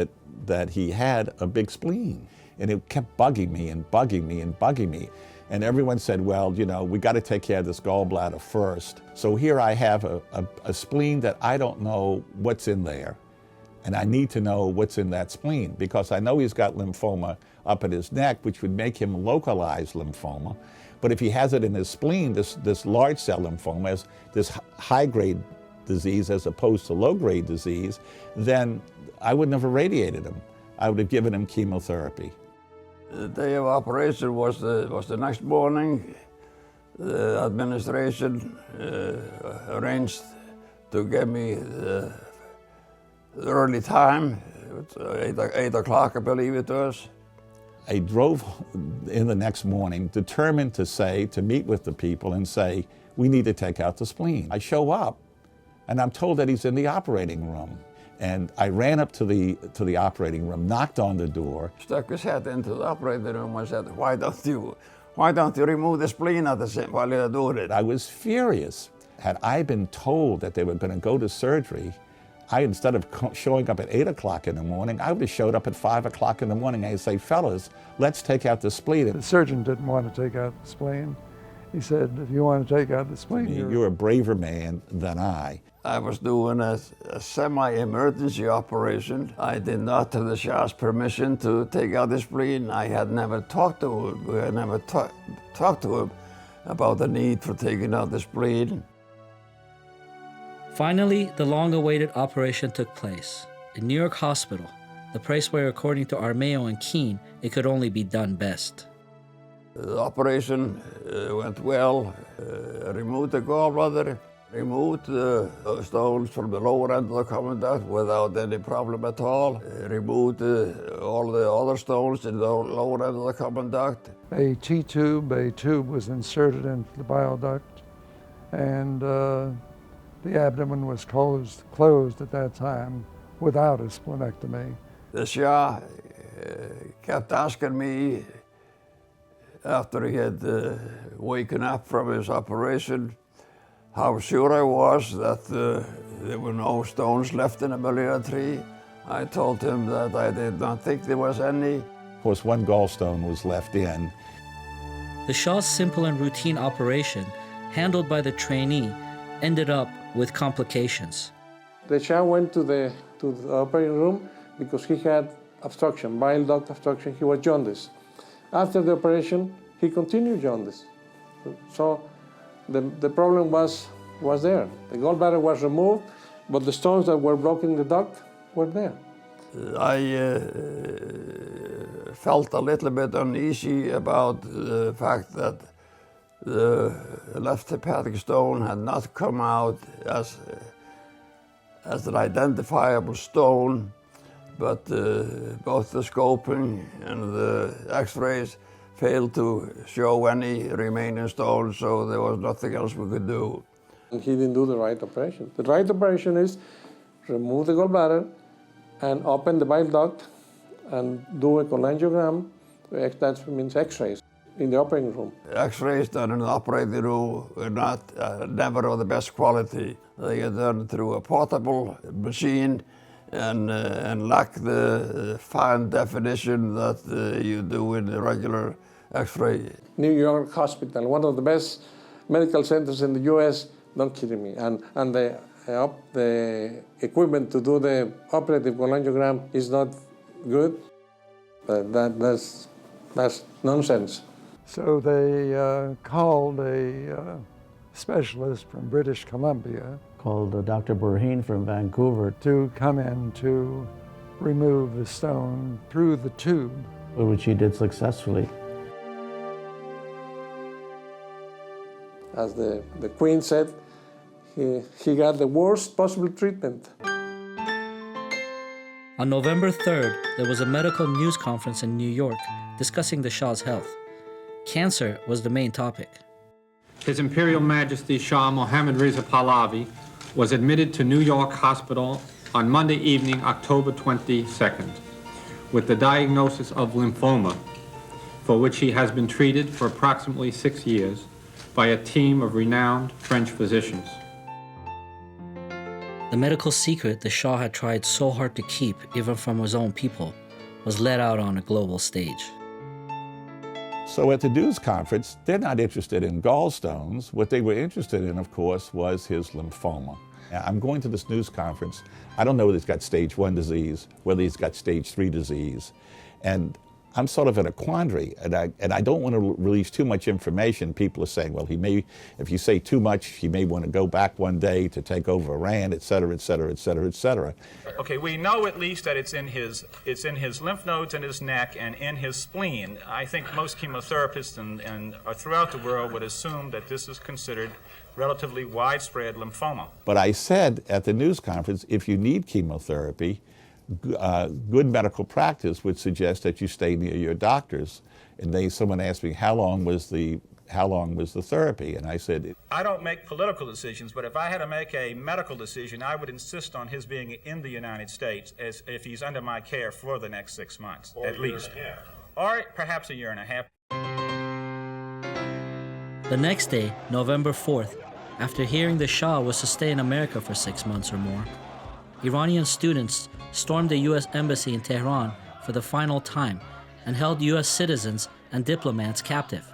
Speaker 14: that he had a big spleen, and it kept bugging me and bugging me and bugging me. And everyone said, well, you know, we got to take care of this gallbladder first. So here I have a spleen that I don't know what's in there. And I need to know what's in that spleen, because I know he's got lymphoma up at his neck, which would make him localized lymphoma. But if he has it in his spleen, this large cell lymphoma, this high-grade disease as opposed to low-grade disease, then I wouldn't have irradiated him. I would have given him chemotherapy.
Speaker 21: The day of operation was the next morning. The administration arranged to give me the early time. It was 8 o'clock, I believe it was.
Speaker 14: I drove in the next morning, determined to meet with the people and say, we need to take out the spleen. I show up, and I'm told that he's in the operating room. And I ran up to the operating room, knocked on the door.
Speaker 21: Stuck his head into the operating room and said, why don't you remove the spleen at the same while you're doing it?
Speaker 14: I was furious. Had I been told that they were going to go to surgery, instead of showing up at 8 o'clock in the morning, I would have showed up at 5 o'clock in the morning and say, fellas, let's take out the spleen.
Speaker 4: The surgeon didn't want to take out the spleen. He said, if you want to take out the spleen,
Speaker 14: you're a braver man than I.
Speaker 21: I was doing a semi-emergency operation. I did not have the Shah's permission to take out the spleen. I had never talked to him. We had never talked to him about the need for taking out the spleen.
Speaker 1: Finally, the long-awaited operation took place. In New York Hospital, the place where, according to Armao and Keen, it could only be done best.
Speaker 21: The operation went well. Removed the gallbladder, removed the stones from the lower end of the common duct without any problem at all. Removed all the other stones in the lower end of the common duct.
Speaker 4: A tube was inserted into the bile duct, and the abdomen was closed at that time without a splenectomy.
Speaker 21: The Shah kept asking me after he had waken up from his operation how sure I was that there were no stones left in the biliary tree. I told him that I did not think there was any.
Speaker 14: Of course, one gallstone was left in.
Speaker 1: The Shah's simple and routine operation, handled by the trainee, ended up with complications.
Speaker 15: The Shah went to the operating room because he had obstruction, bile duct obstruction. He was jaundiced. After the operation, he continued jaundice. So the problem was there. The gallbladder was removed, but the stones that were blocking the duct were there.
Speaker 21: I felt a little bit uneasy about the fact that the left hepatic stone had not come out as an identifiable stone, but both the scoping and the x-rays failed to show any remaining stones, so there was nothing else we could do.
Speaker 15: And he didn't do the right operation. The right operation is remove the gallbladder and open the bile duct and do a cholangiogram. That means x-rays in the operating room.
Speaker 21: X-rays done in the operating room were never of the best quality. They are done through a portable machine and lack the fine definition that you do in the regular X-ray.
Speaker 15: New York Hospital, one of the best medical centers in the U.S., don't kidding me. And the equipment to do the operative cholangiogram is not good. That's nonsense.
Speaker 4: So they called a specialist from British Columbia
Speaker 18: called Dr. Burheen from Vancouver
Speaker 4: to come in to remove the stone through the tube,
Speaker 18: which he did successfully.
Speaker 15: As the Queen said, he got the worst possible treatment.
Speaker 1: On November 3rd, there was a medical news conference in New York discussing the Shah's health. Cancer was the main topic.
Speaker 3: His Imperial Majesty Shah Mohammad Reza Pahlavi was admitted to New York Hospital on Monday evening, October 22nd, with the diagnosis of lymphoma, for which he has been treated for approximately 6 years by a team of renowned French physicians.
Speaker 1: The medical secret the Shah had tried so hard to keep, even from his own people, was let out on a global stage.
Speaker 14: So at the news conference, they're not interested in gallstones. What they were interested in, of course, was his lymphoma. Now, I'm going to this news conference. I don't know whether he's got stage 1 disease, whether he's got stage 3 disease. And I'm sort of in a quandary, and I don't want to release too much information. People are saying, well, he may, if you say too much, he may want to go back one day to take over Iran, et cetera, et cetera, et cetera, et cetera.
Speaker 22: Okay, we know at least that it's in his lymph nodes in his neck and in his spleen. I think most chemotherapists and throughout the world would assume that this is considered relatively widespread lymphoma.
Speaker 14: But I said at the news conference, if you need chemotherapy, good medical practice would suggest that you stay near your doctors. And someone asked me, how long was the therapy? And I said,
Speaker 22: I don't make political decisions, but if I had to make a medical decision, I would insist on his being in the United States as if he's under my care for the next 6 months, at least. Or perhaps a year and a half.
Speaker 1: The next day, November 4th, after hearing the Shah was to stay in America for 6 months or more, Iranian students stormed the U.S. Embassy in Tehran for the final time and held U.S. citizens and diplomats captive.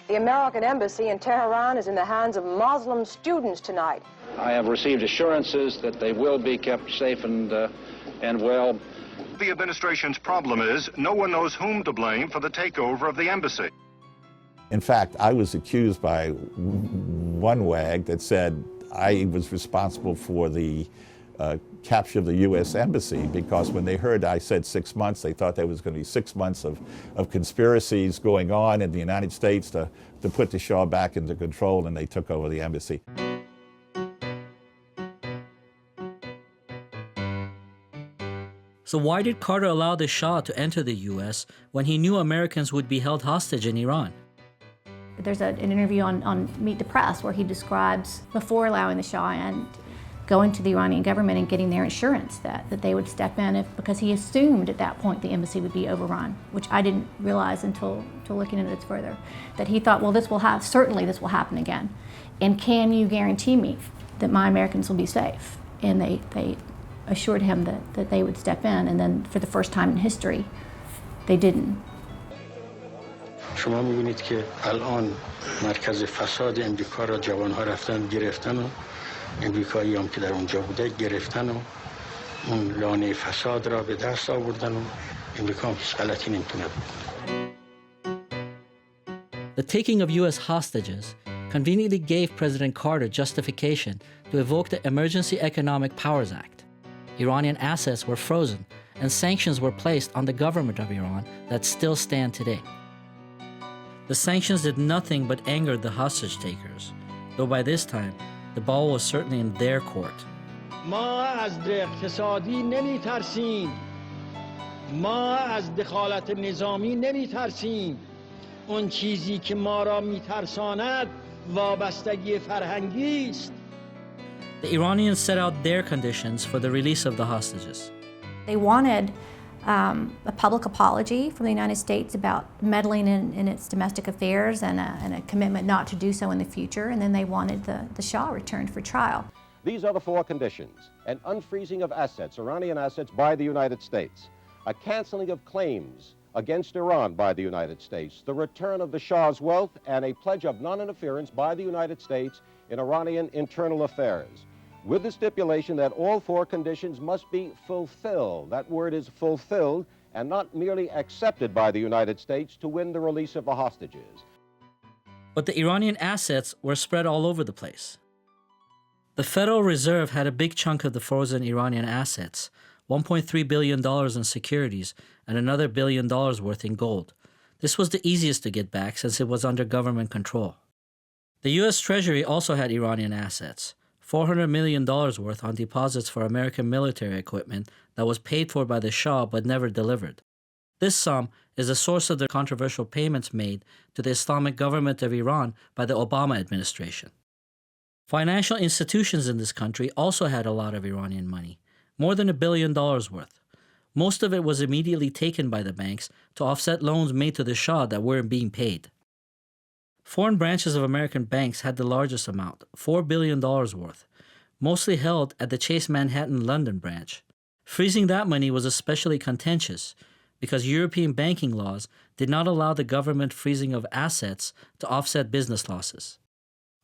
Speaker 23: The American Embassy in Tehran is in the hands of Muslim students tonight.
Speaker 24: I have received assurances that they will be kept safe and well.
Speaker 25: The administration's problem is no one knows whom to blame for the takeover of the embassy.
Speaker 14: In fact, I was accused by one wag that said I was responsible for the capture the U.S. Embassy, because when they heard I said 6 months, they thought there was going to be 6 months of conspiracies going on in the United States to put the Shah back into control, and they took over the embassy.
Speaker 1: So why did Carter allow the Shah to enter the U.S. when he knew Americans would be held hostage in Iran?
Speaker 16: There's an interview on Meet the Press where he describes before allowing the Shah and going to the Iranian government and getting their assurance that they would step in because he assumed at that point the embassy would be overrun, which I didn't realize until looking into this further, that he thought, well, certainly this will happen again. And can you guarantee me that my Americans will be safe? And they assured him that they would step in, and then for the first time in history, they didn't.
Speaker 2: شما می‌بینید که الان مرکز فساد امریکا را جوان‌ها رفتن گرفتن و امریکایی هم که در اونجا بوده گرفتن و اون لانه فساد را به دست آوردن و امریکا هم هیچ غلطی نمی‌تونه بکنه.
Speaker 1: The taking of U.S. hostages conveniently gave President Carter justification to evoke the Emergency Economic Powers Act. Iranian assets were frozen and sanctions were placed on the government of Iran that still stand today. The sanctions did nothing but anger the hostage takers, though by this time, the ball was certainly in their court.
Speaker 7: ما از اقتصادی نمی‌ترسیم. ما از دخالت نظامی نمی‌ترسیم. اون چیزی که ما را می‌ترساند وابستگی فرهنگی است.
Speaker 1: The Iranians set out their conditions for the release of the hostages.
Speaker 16: They wanted a public apology from the United States about meddling in its domestic affairs and a commitment not to do so in the future, and then they wanted the Shah returned for trial.
Speaker 8: These are the four conditions: an unfreezing of assets, Iranian assets, by the United States, a canceling of claims against Iran by the United States, the return of the Shah's wealth, and a pledge of non-interference by the United States in Iranian internal affairs, with the stipulation that all four conditions must be fulfilled. That word is fulfilled, and not merely accepted by the United States to win the release of the hostages.
Speaker 1: But the Iranian assets were spread all over the place. The Federal Reserve had a big chunk of the frozen Iranian assets, $1.3 billion in securities and another $1 billion worth in gold. This was the easiest to get back since it was under government control. The U.S. Treasury also had Iranian assets, $400 million worth on deposits for American military equipment that was paid for by the Shah but never delivered. This sum is the source of the controversial payments made to the Islamic government of Iran by the Obama administration. Financial institutions in this country also had a lot of Iranian money, more than $1 billion worth. Most of it was immediately taken by the banks to offset loans made to the Shah that weren't being paid. Foreign branches of American banks had the largest amount, $4 billion worth, mostly held at the Chase Manhattan London branch. Freezing that money was especially contentious because European banking laws did not allow the government freezing of assets to offset business losses.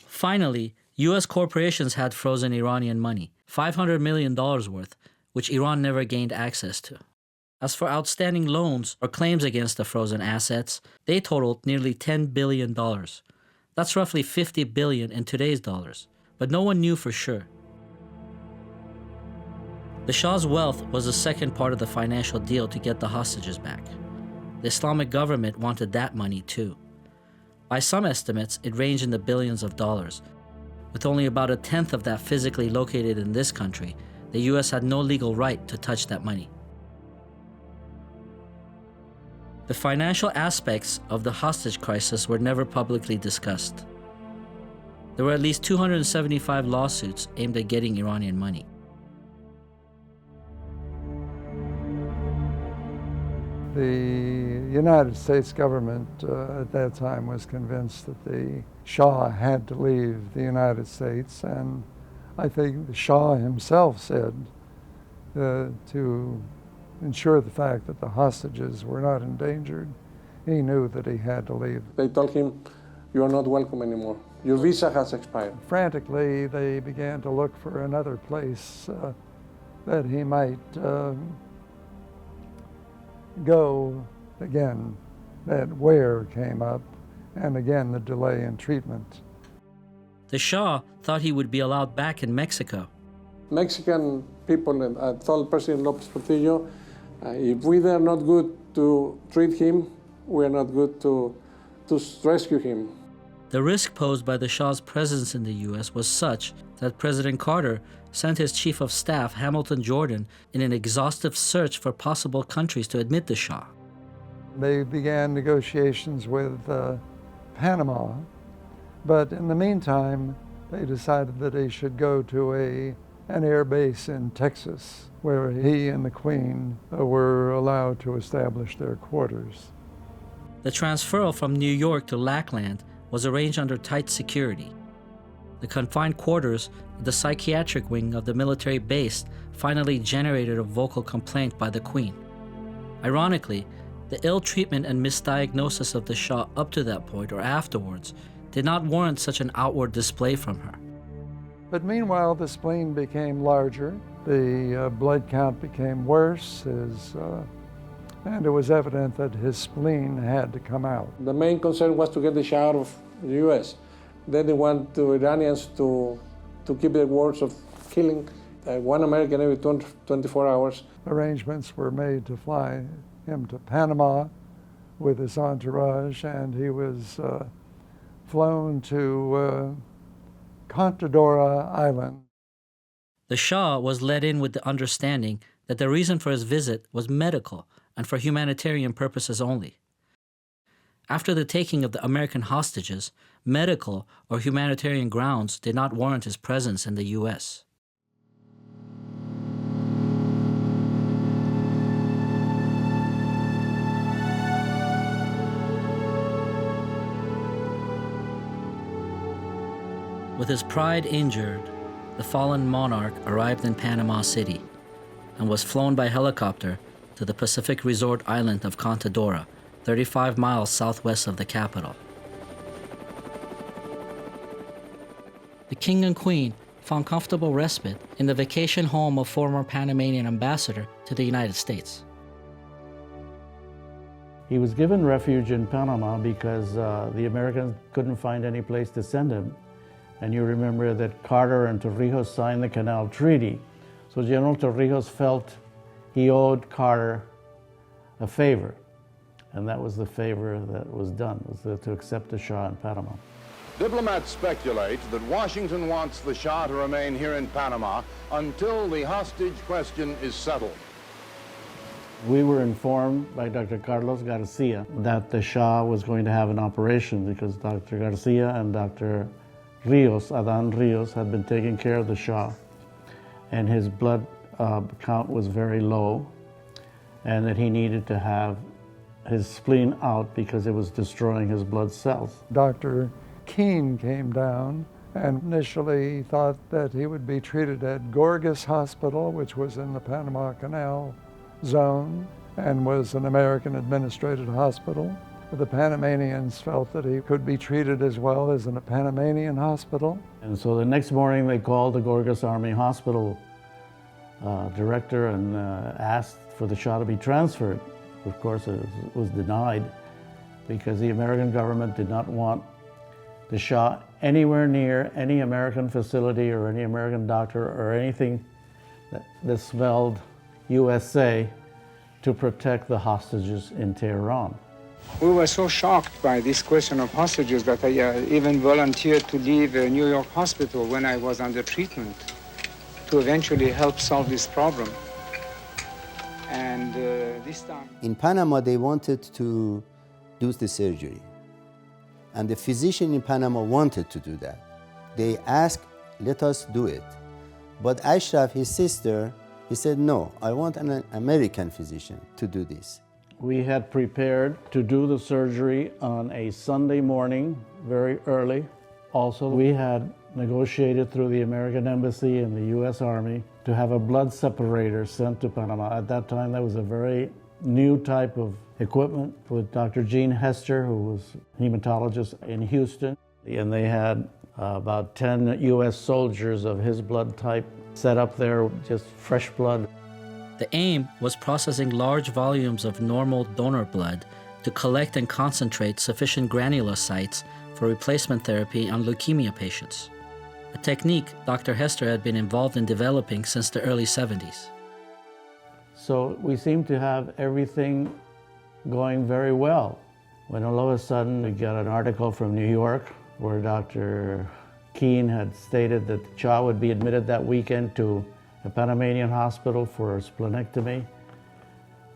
Speaker 1: Finally, U.S. corporations had frozen Iranian money, $500 million worth, which Iran never gained access to. As for outstanding loans or claims against the frozen assets, they totaled nearly $10 billion. That's roughly $50 billion in today's dollars, but no one knew for sure. The Shah's wealth was the second part of the financial deal to get the hostages back. The Islamic government wanted that money too. By some estimates, it ranged in the billions of dollars. With only about a tenth of that physically located in this country, the U.S. had no legal right to touch that money. The financial aspects of the hostage crisis were never publicly discussed. There were at least 275 lawsuits aimed at getting Iranian money.
Speaker 4: The United States government at that time was convinced that the Shah had to leave the United States, and I think the Shah himself said to ensure the fact that the hostages were not endangered, he knew that he had to leave.
Speaker 15: They told him, "You are not welcome anymore. Your visa has expired."
Speaker 4: Frantically, they began to look for another place that he might go. Again, that where came up, and again the delay in treatment.
Speaker 1: The Shah thought he would be allowed back in Mexico.
Speaker 15: Mexican people, and I told President Lopez Portillo, if we are not good to treat him, we are not good to rescue him.
Speaker 1: The risk posed by the Shah's presence in the U.S. was such that President Carter sent his chief of staff, Hamilton Jordan, in an exhaustive search for possible countries to admit the Shah.
Speaker 4: They began negotiations with Panama, but in the meantime, they decided that he should go to an air base in Texas, where he and the Queen were allowed to establish their quarters.
Speaker 1: The transfer from New York to Lackland was arranged under tight security. The confined quarters of the psychiatric wing of the military base finally generated a vocal complaint by the Queen. Ironically, the ill treatment and misdiagnosis of the Shah up to that point or afterwards did not warrant such an outward display from her.
Speaker 4: But meanwhile, the spleen became larger, the blood count became worse, and it was evident that his spleen had to come out.
Speaker 15: The main concern was to get the Shah out of the U.S. Then they want the Iranians to keep the words of killing one American every 24 hours.
Speaker 4: Arrangements were made to fly him to Panama with his entourage, and he was flown to Contadora Island.
Speaker 1: The Shah was let in with the understanding that the reason for his visit was medical and for humanitarian purposes only. After the taking of the American hostages, medical or humanitarian grounds did not warrant his presence in the U.S. With his pride injured, the fallen monarch arrived in Panama City and was flown by helicopter to the Pacific resort island of Contadora, 35 miles southwest of the capital. The King and Queen found comfortable respite in the vacation home of former Panamanian ambassador to the United States.
Speaker 18: He was given refuge in Panama because the Americans couldn't find any place to send him. And you remember that Carter and Torrijos signed the Canal Treaty. So General Torrijos felt he owed Carter a favor. And that was the favor that was done, was to accept the Shah in Panama.
Speaker 17: Diplomats speculate that Washington wants the Shah to remain here in Panama until the hostage question is settled.
Speaker 18: We were informed by Dr. Carlos Garcia that the Shah was going to have an operation because Dr. Garcia and Dr. Adan Rios, had been taking care of the Shah, and his blood count was very low, and that he needed to have his spleen out because it was destroying his blood cells.
Speaker 4: Dr. Keene came down and initially thought that he would be treated at Gorgas Hospital, which was in the Panama Canal zone and was an American administrated hospital. The Panamanians felt that he could be treated as well as in a Panamanian hospital.
Speaker 18: And so the next morning they called the Gorgas Army Hospital director and asked for the Shah to be transferred. Of course, it was denied because the American government did not want the Shah anywhere near any American facility or any American doctor or anything that smelled USA to protect the hostages in Tehran.
Speaker 9: We were so shocked by this question of hostages that I even volunteered to leave a New York hospital when I was under treatment to eventually help solve this problem. And this time...
Speaker 10: In Panama, they wanted to do the surgery. And the physician in Panama wanted to do that. They asked, let us do it. But Ashraf, his sister, he said, no, I want an American physician to do this.
Speaker 18: We had prepared to do the surgery on a Sunday morning, very early. Also, we had negotiated through the American Embassy and the U.S. Army to have a blood separator sent to Panama. At that time, that was a very new type of equipment with Dr. Gene Hester, who was a hematologist in Houston. And they had about 10 U.S. soldiers of his blood type set up there, just fresh blood.
Speaker 1: The aim was processing large volumes of normal donor blood to collect and concentrate sufficient granulocytes for replacement therapy on leukemia patients. a technique Dr. Hester had been involved in developing since the early 70s.
Speaker 18: So we seem to have everything going very well. When all of a sudden we got an article from New York where Dr. Keene had stated that the Shah would be admitted that weekend to a Panamanian hospital for a splenectomy.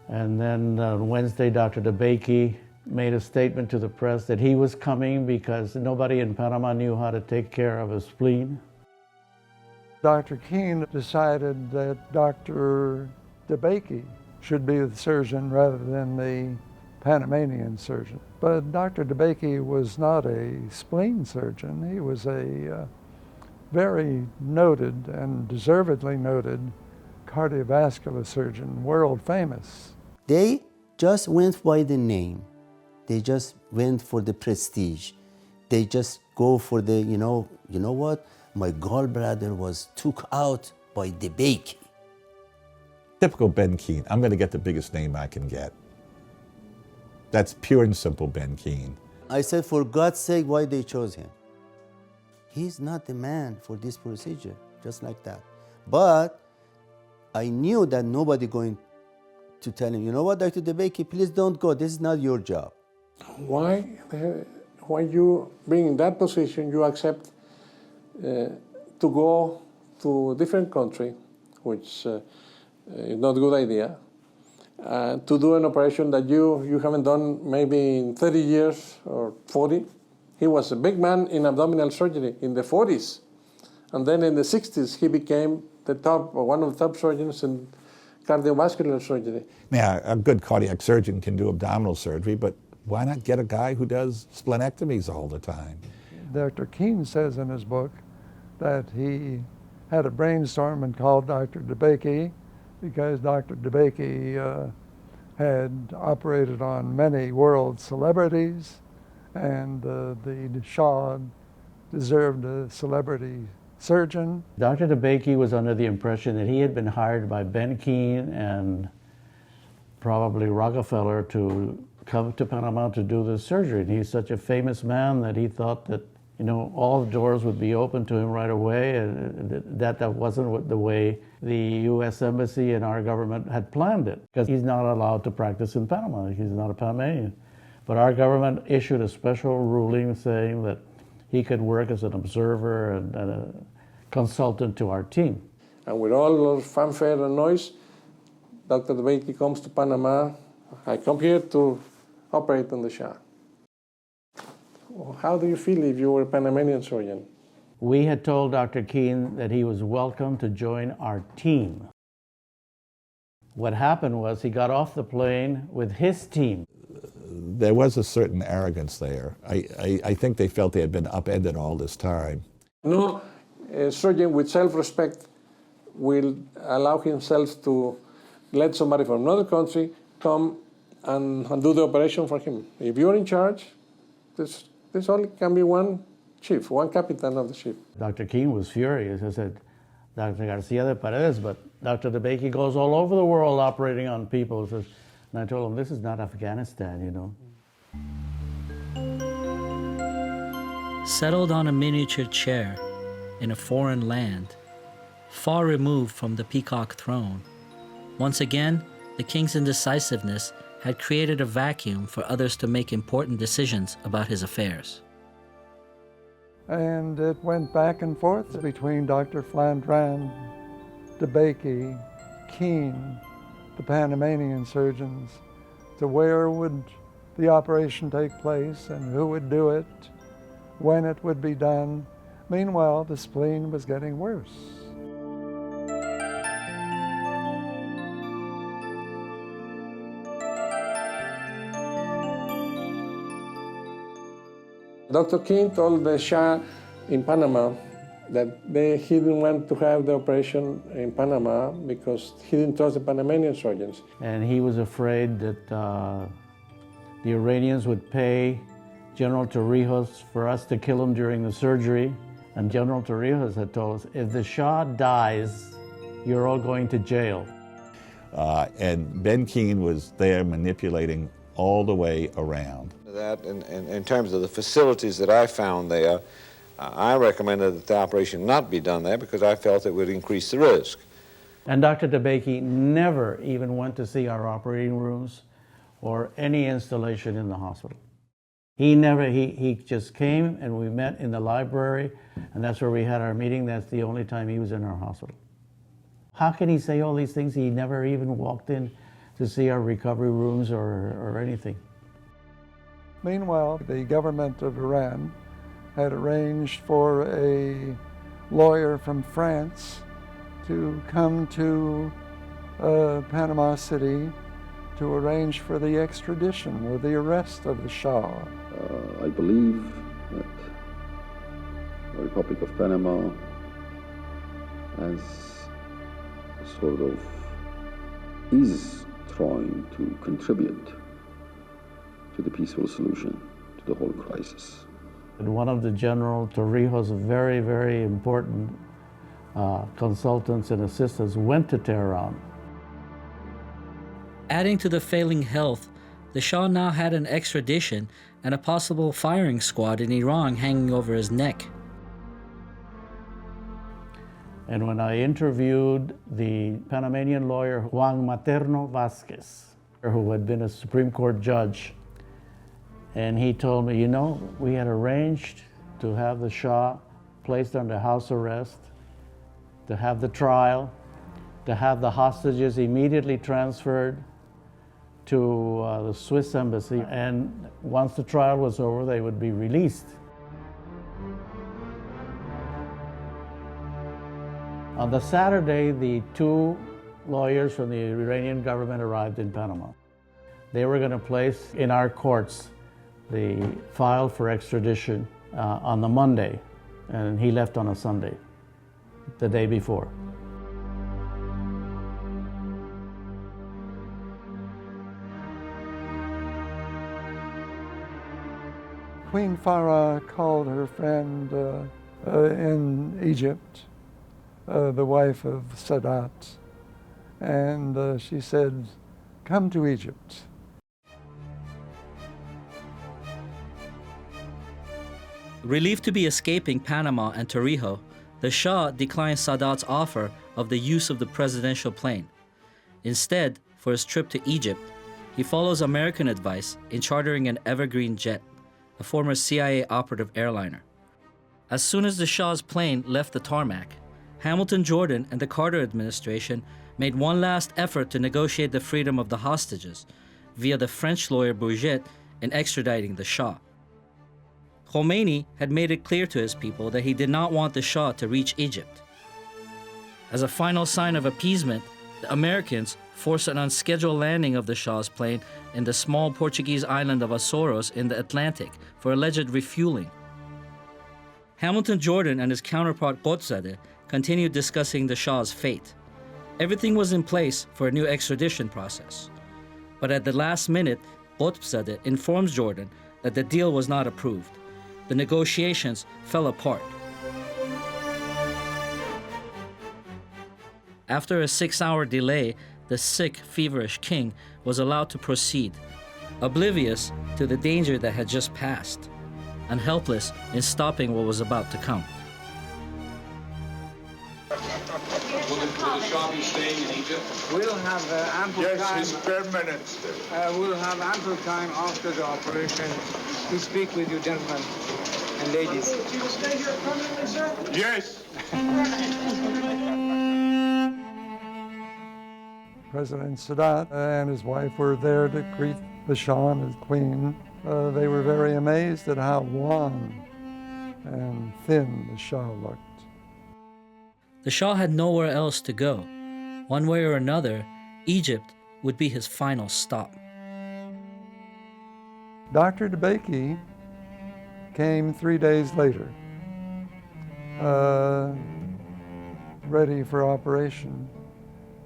Speaker 18: And then on Wednesday, Dr. DeBakey made a statement to the press that he was coming because nobody in Panama knew how to take care of a spleen.
Speaker 4: Dr. Keene decided that Dr. DeBakey should be the surgeon rather than the Panamanian surgeon. But Dr. DeBakey was not a spleen surgeon. He was a very noted and deservedly noted cardiovascular surgeon, world famous.
Speaker 10: They just went by the name. They just went for the prestige. They just go for the, you know what? My gallbladder was took out by DeBakey.
Speaker 14: Typical Ben Keene. I'm going to get the biggest name I can get. That's pure and simple Ben Keene.
Speaker 10: I said, for God's sake, why they chose him? He's not the man for this procedure, just like that. But I knew that nobody going to tell him, you know what, Dr. DeBakey, please don't go. This is not your job.
Speaker 15: Why you being in that position, you accept to go to a different country, which is not a good idea, to do an operation that you haven't done maybe in 30 years or 40. He was a big man in abdominal surgery in the 40s. And then in the 60s, he became one of the top surgeons in cardiovascular surgery.
Speaker 14: Now, a good cardiac surgeon can do abdominal surgery, but why not get a guy who does splenectomies all the time?
Speaker 4: Dr. Keene says in his book that he had a brainstorm and called Dr. DeBakey because Dr. DeBakey had operated on many world celebrities, and the Shah deserved a celebrity surgeon.
Speaker 18: Dr. DeBakey was under the impression that he had been hired by Ben Keene and probably Rockefeller to come to Panama to do this surgery. And he's such a famous man that he thought that, all the doors would be open to him right away, and that wasn't the way the U.S. Embassy and our government had planned it, because he's not allowed to practice in Panama. He's not a Panamanian. But our government issued a special ruling saying that he could work as an observer and a consultant to our team.
Speaker 15: And with all those fanfare and noise, Dr. DeBakey comes to Panama. I come here to operate on the Shah. How do you feel if you were a Panamanian surgeon?
Speaker 18: We had told Dr. Keene that he was welcome to join our team. What happened was he got off the plane with his team.
Speaker 14: There was a certain arrogance there. I think they felt they had been upended all this time.
Speaker 15: No surgeon with self-respect will allow himself to let somebody from another country come and do the operation for him. If you're in charge, there's only can be one chief, one captain of the ship.
Speaker 18: Dr. Keene was furious. I said, Dr. Garcia de Paredes, but Dr. DeBakey goes all over the world operating on people. And I told him, this is not Afghanistan,
Speaker 1: Settled on a miniature chair in a foreign land, far removed from the peacock throne, once again, the king's indecisiveness had created a vacuum for others to make important decisions about his affairs.
Speaker 4: And it went back and forth between Dr. Flandrin, DeBakey, Keene, the Panamanian surgeons, to where would the operation take place and who would do it, when it would be done. Meanwhile, the spleen was getting worse.
Speaker 15: Dr. Keene told the Shah in Panama that he didn't want to have the operation in Panama because he didn't trust the Panamanian surgeons.
Speaker 18: And he was afraid that the Iranians would pay General Torrijos for us to kill him during the surgery. And General Torrijos had told us, if the Shah dies, you're all going to jail.
Speaker 14: And Ben Keene was there manipulating all the way around.
Speaker 5: That in terms of the facilities that I found there, I recommended that the operation not be done there because I felt it would increase the risk.
Speaker 18: And Dr. DeBakey never even went to see our operating rooms or any installation in the hospital. He just came and we met in the library, and that's where we had our meeting. That's the only time he was in our hospital. How can he say all these things? He never even walked in to see our recovery rooms or anything.
Speaker 4: Meanwhile, the government of Iran had arranged for a lawyer from France to come to Panama City to arrange for the extradition or the arrest of the Shah.
Speaker 6: I believe that the Republic of Panama has sort of is trying to contribute to the peaceful solution to the whole crisis.
Speaker 18: And one of the General Torrijos' very, very important consultants and assistants went to Tehran.
Speaker 1: Adding to the failing health, the Shah now had an extradition and a possible firing squad in Iran hanging over his neck.
Speaker 18: And when I interviewed the Panamanian lawyer Juan Materno Vasquez, who had been a Supreme Court judge, and he told me, you know, we had arranged to have the Shah placed under house arrest, to have the trial, to have the hostages immediately transferred to the Swiss embassy, and once the trial was over, they would be released. On the Saturday, the two lawyers from the Iranian government arrived in Panama. They were going to place in our courts the file for extradition on the Monday, and he left on a Sunday, the day before.
Speaker 4: Queen Farah called her friend in Egypt, the wife of Sadat, and she said, "Come to Egypt."
Speaker 1: Relieved to be escaping Panama and Torrijos, the Shah declined Sadat's offer of the use of the presidential plane. Instead, for his trip to Egypt, he follows American advice in chartering an Evergreen jet, a former CIA operative airliner. As soon as the Shah's plane left the tarmac, Hamilton Jordan and the Carter administration made one last effort to negotiate the freedom of the hostages via the French lawyer Bourget in extraditing the Shah. Khomeini had made it clear to his people that he did not want the Shah to reach Egypt. As a final sign of appeasement, the Americans forced an unscheduled landing of the Shah's plane in the small Portuguese island of Azores in the Atlantic for alleged refueling. Hamilton Jordan and his counterpart Qutbzadeh continued discussing the Shah's fate. Everything was in place for a new extradition process. But at the last minute, Qutbzadeh informs Jordan that the deal was not approved. The negotiations fell apart. After a 6-hour delay, the sick, feverish king was allowed to proceed, oblivious to the danger that had just passed, and helpless in stopping what was about to come.
Speaker 11: Will the Shah be staying in Egypt?
Speaker 9: We'll have ample time.
Speaker 11: Yes, he's permanent still.
Speaker 9: We'll have ample time after the operation to speak with you, gentlemen and ladies.
Speaker 11: You will stay here permanently, sir? Yes.
Speaker 4: President Sadat and his wife were there to greet the Shah and his queen. They were very amazed at how wan and thin the Shah looked.
Speaker 1: The Shah had nowhere else to go. One way or another, Egypt would be his final stop.
Speaker 4: Dr. DeBakey came 3 days later, ready for operation.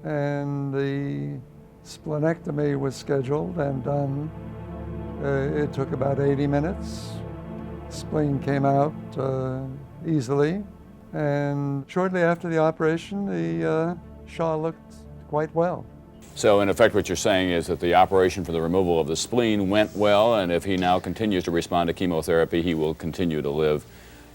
Speaker 4: And the splenectomy was scheduled and done. It took about 80 minutes. Spleen came out easily. And shortly after the operation, the Shah looked quite well.
Speaker 12: So in effect what you're saying is that the operation for the removal of the spleen went well, and if he now continues to respond to chemotherapy, he will continue to live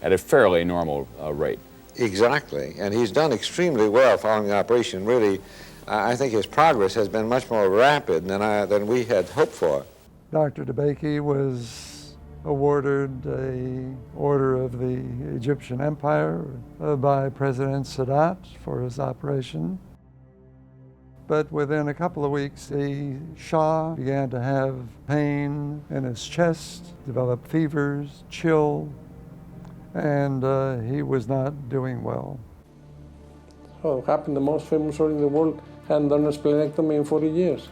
Speaker 12: at a fairly normal rate.
Speaker 5: Exactly, and he's done extremely well following the operation. Really, I think his progress has been much more rapid than we had hoped for.
Speaker 4: Dr. DeBakey was awarded an Order of the Egyptian Empire by President Sadat for his operation. But within a couple of weeks, the Shah began to have pain in his chest, developed fevers, chill, and he was not doing well.
Speaker 15: So it happened, the most famous surgeon in the world hadn't done a splenectomy in 40 years.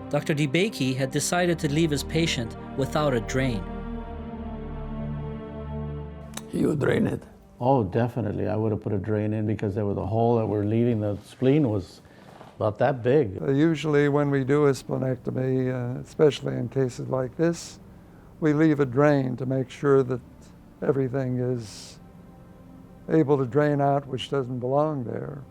Speaker 1: Dr. DeBakey had decided to leave his patient without a drain.
Speaker 3: You would drain it?
Speaker 18: Oh, definitely. I would have put a drain in because there was a hole that we're leaving. The spleen was about that big.
Speaker 4: Usually when we do a splenectomy, especially in cases like this, we leave a drain to make sure that everything is able to drain out which doesn't belong there,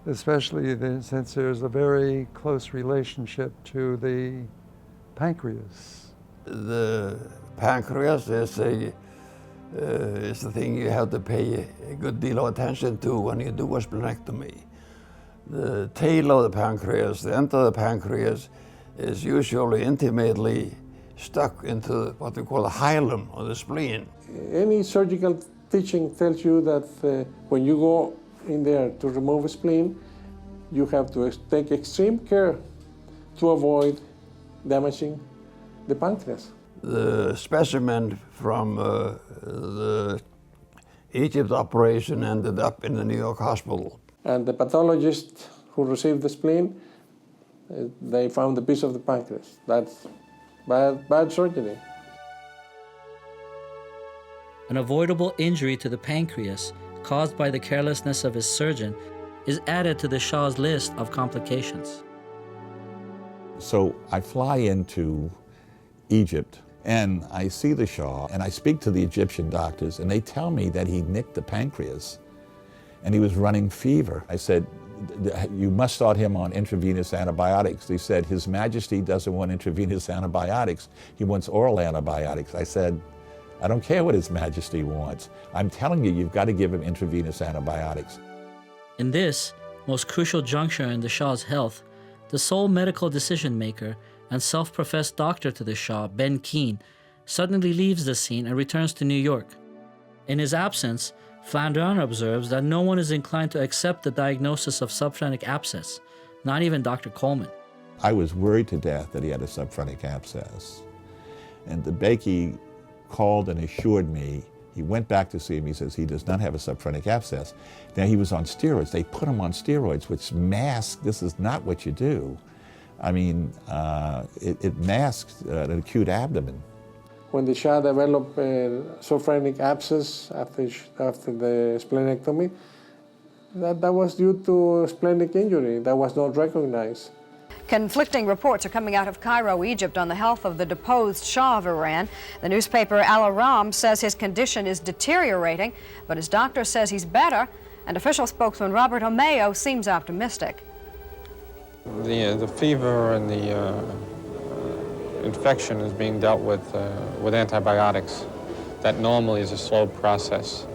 Speaker 4: especially since there's a very close relationship to the pancreas.
Speaker 3: The pancreas is the thing you have to pay a good deal of attention to when you do a splenectomy. The tail of the pancreas, the end of the pancreas, is usually intimately stuck into what we call the hilum or the spleen.
Speaker 15: Any surgical teaching tells you that when you go in there to remove a spleen, you have to take extreme care to avoid damaging the pancreas.
Speaker 3: The specimen from the Egypt operation ended up in the New York hospital.
Speaker 15: And the pathologist who received the spleen, they found a piece of the pancreas. That's bad surgery.
Speaker 1: An avoidable injury to the pancreas caused by the carelessness of his surgeon is added to the Shah's list of complications.
Speaker 14: So I fly into Egypt and I see the Shah and I speak to the Egyptian doctors and they tell me that he nicked the pancreas and he was running fever. I said, you must start him on intravenous antibiotics. They said, His Majesty doesn't want intravenous antibiotics. He wants oral antibiotics. I said, I don't care what His Majesty wants. I'm telling you, you've got to give him intravenous antibiotics.
Speaker 1: In this most crucial juncture in the Shah's health, the sole medical decision maker and self-professed doctor to the Shah, Ben Keen, suddenly leaves the scene and returns to New York. In his absence, Flandrian observes that no one is inclined to accept the diagnosis of subphrenic abscess, not even Dr. Coleman.
Speaker 14: I was worried to death that he had a subphrenic abscess. And DeBakey called and assured me, he went back to see him, he says he does not have a subphrenic abscess. Now he was on steroids. They put him on steroids, which masks, this is not what you do. I mean, it masks an acute abdomen.
Speaker 15: When the Shah developed a subphrenic abscess after the splenectomy, that was due to splenic injury that was not recognized.
Speaker 23: Conflicting reports are coming out of Cairo, Egypt, on the health of the deposed Shah of Iran. The newspaper Al-Aram says his condition is deteriorating, but his doctor says he's better, and official spokesman Robert seems optimistic.
Speaker 13: The fever and the infection is being dealt with antibiotics. That normally is a slow process,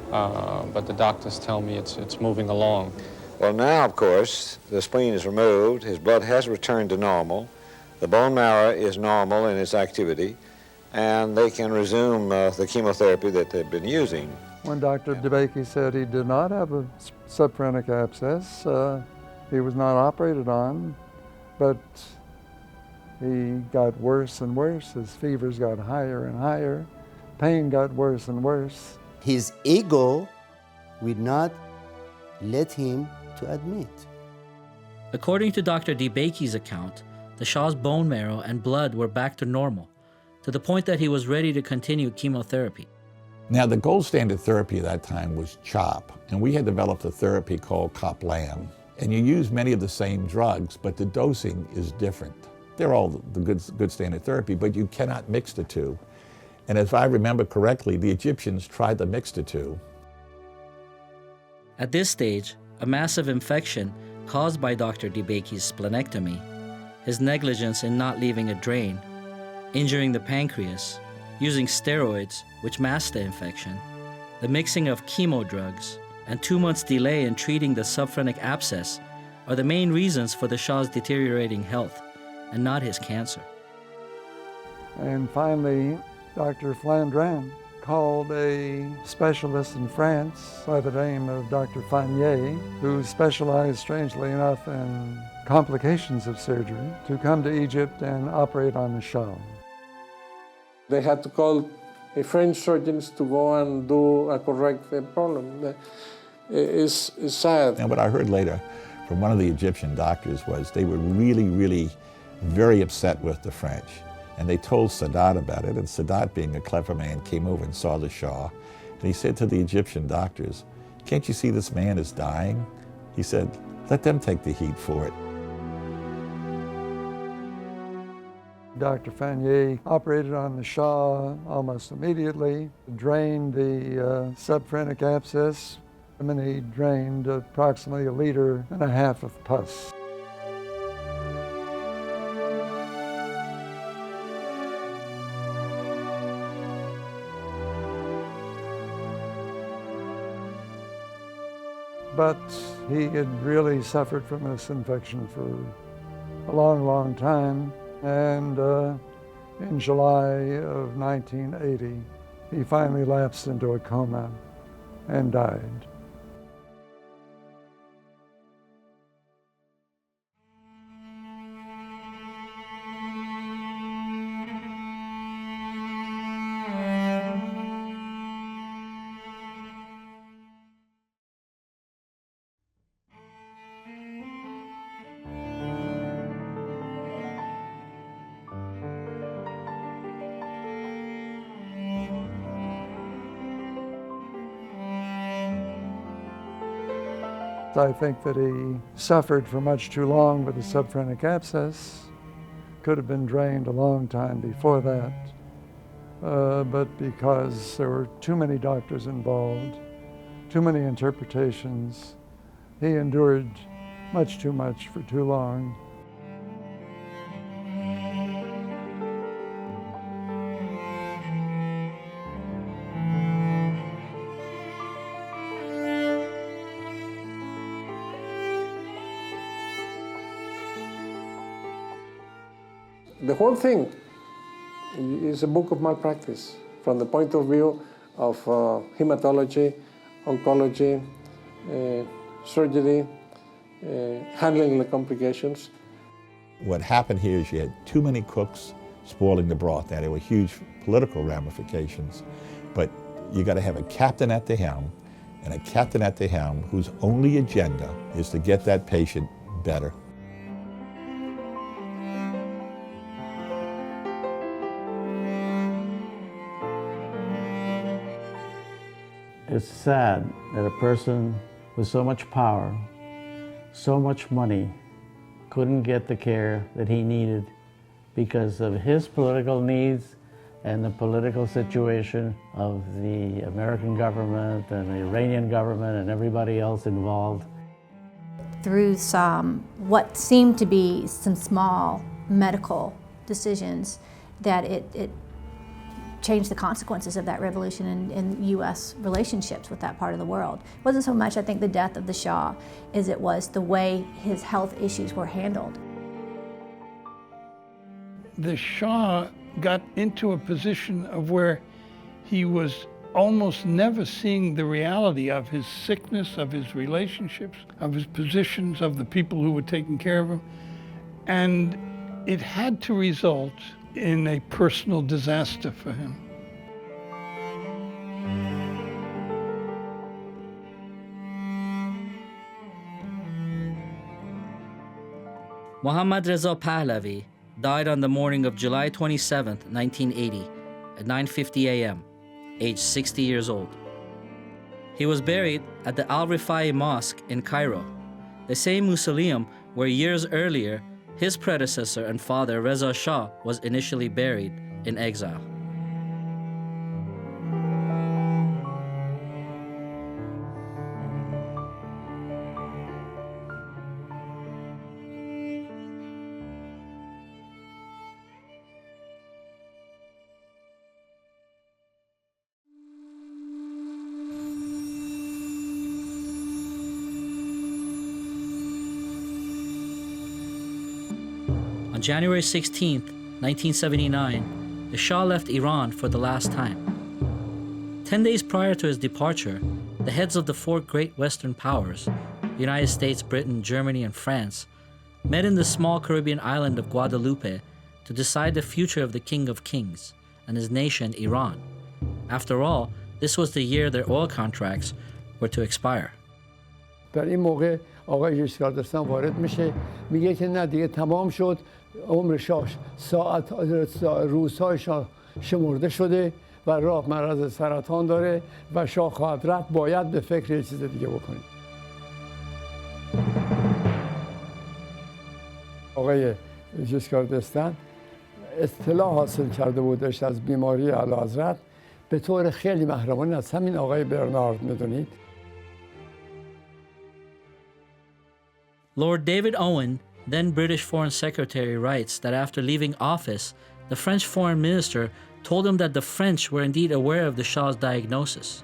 Speaker 13: but the doctors tell me it's moving along.
Speaker 5: Well, now, of course, the spleen is removed, his blood has returned to normal, the bone marrow is normal in its activity, and they can resume the chemotherapy that they've been using.
Speaker 4: When Dr. DeBakey said he did not have a subphrenic abscess, he was not operated on, but he got worse and worse. His fevers got higher and higher. Pain got worse and worse.
Speaker 10: His ego would not let him to admit.
Speaker 1: According to Dr. DeBakey's account, the Shah's bone marrow and blood were back to normal, to the point that he was ready to continue chemotherapy.
Speaker 14: Now, the gold standard therapy at that time was CHOP, and we had developed a therapy called COPLAM. And you use many of the same drugs, but the dosing is different. They're all the good standard therapy, but you cannot mix the two. And if I remember correctly, the Egyptians tried to mix the two.
Speaker 1: At this stage, a massive infection caused by Dr. DeBakey's splenectomy, his negligence in not leaving a drain, injuring the pancreas, using steroids, which mask the infection, the mixing of chemo drugs, and 2 months' delay in treating the subphrenic abscess are the main reasons for the Shah's deteriorating health, and not his cancer.
Speaker 4: And finally, Dr. Flandrin called a specialist in France by the name of Dr. Fagnier, who specialized, strangely enough, in complications of surgery, to come to Egypt and operate on the Shah.
Speaker 15: They had to call French surgeons to go and correct the problem. It's sad.
Speaker 14: And what I heard later from one of the Egyptian doctors was they were really very upset with the French. And they told Sadat about it, and Sadat, being a clever man, came over and saw the Shah. And he said to the Egyptian doctors, "Can't you see this man is dying?" He said, "Let them take the heat for it."
Speaker 4: Dr. Fagnier operated on the Shah almost immediately, drained the subphrenic abscess, and then he drained approximately 1.5 liters of pus. But he had really suffered from this infection for a long time. And in July of 1980, he finally lapsed into a coma and died. I think that he suffered for much too long with a subphrenic abscess. Could have been drained a long time before that. But because there were too many doctors involved, too many interpretations, he endured much too much for too long.
Speaker 15: The whole thing is a book of malpractice from the point of view of hematology, oncology, surgery, handling the complications.
Speaker 14: What happened here is you had too many cooks spoiling the broth. Now, there were huge political ramifications, but you got to have a captain at the helm, and a captain at the helm whose only agenda is to get that patient better.
Speaker 18: It's sad that a person with so much power, so much money, couldn't get the care that he needed because of his political needs and the political situation of the American government and the Iranian government and everybody else involved.
Speaker 16: Through what seemed to be some small medical decisions, that it changed the consequences of that revolution in U.S. relationships with that part of the world. It wasn't so much, I think, the death of the Shah as it was the way his health issues were handled.
Speaker 19: The Shah got into a position of where he was almost never seeing the reality of his sickness, of his relationships, of his positions, of the people who were taking care of him. And it had to result in a personal disaster for him.
Speaker 1: Mohammad Reza Pahlavi died on the morning of July 27, 1980, at 9:50 a.m., aged 60 years old. He was buried at the Al-Rifai Mosque in Cairo, the same mausoleum where years earlier his predecessor and father Reza Shah was initially buried in exile. January 16, 1979, the Shah left Iran for the last time. 10 days prior to his departure, the heads of the four great Western powers, United States, Britain, Germany, and France, met in the small Caribbean island of Guadeloupe to decide the future of the King of Kings and his nation, Iran. After all, this was the year their oil contracts were to expire.
Speaker 20: در این موقع آقای ژیسکار دستان وارد میشه میگه که نه دیگه تمام شد عمر شاه روزهای شاه شمرده شده و راه مرض سرطان داره و شاه خواهد رفت باید به فکر یه چیز دیگه بکنیم. آقای ژیسکار دستان اطلاع حاصل کرده بودش از بیماری اعلیحضرت به طور خیلی محرمانه از همین آقای برنارد میدونید.
Speaker 1: Lord David Owen, then British Foreign Secretary, writes that after leaving office, the French Foreign Minister told him that the French were indeed aware of the Shah's diagnosis.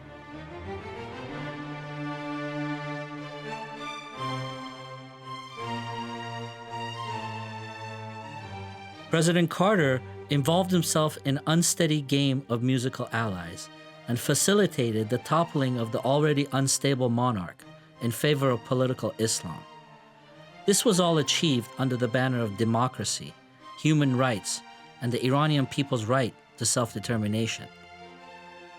Speaker 1: President Carter involved himself in an unsteady game of musical allies and facilitated the toppling of the already unstable monarch in favor of political Islam. This was all achieved under the banner of democracy, human rights, and the Iranian people's right to self-determination.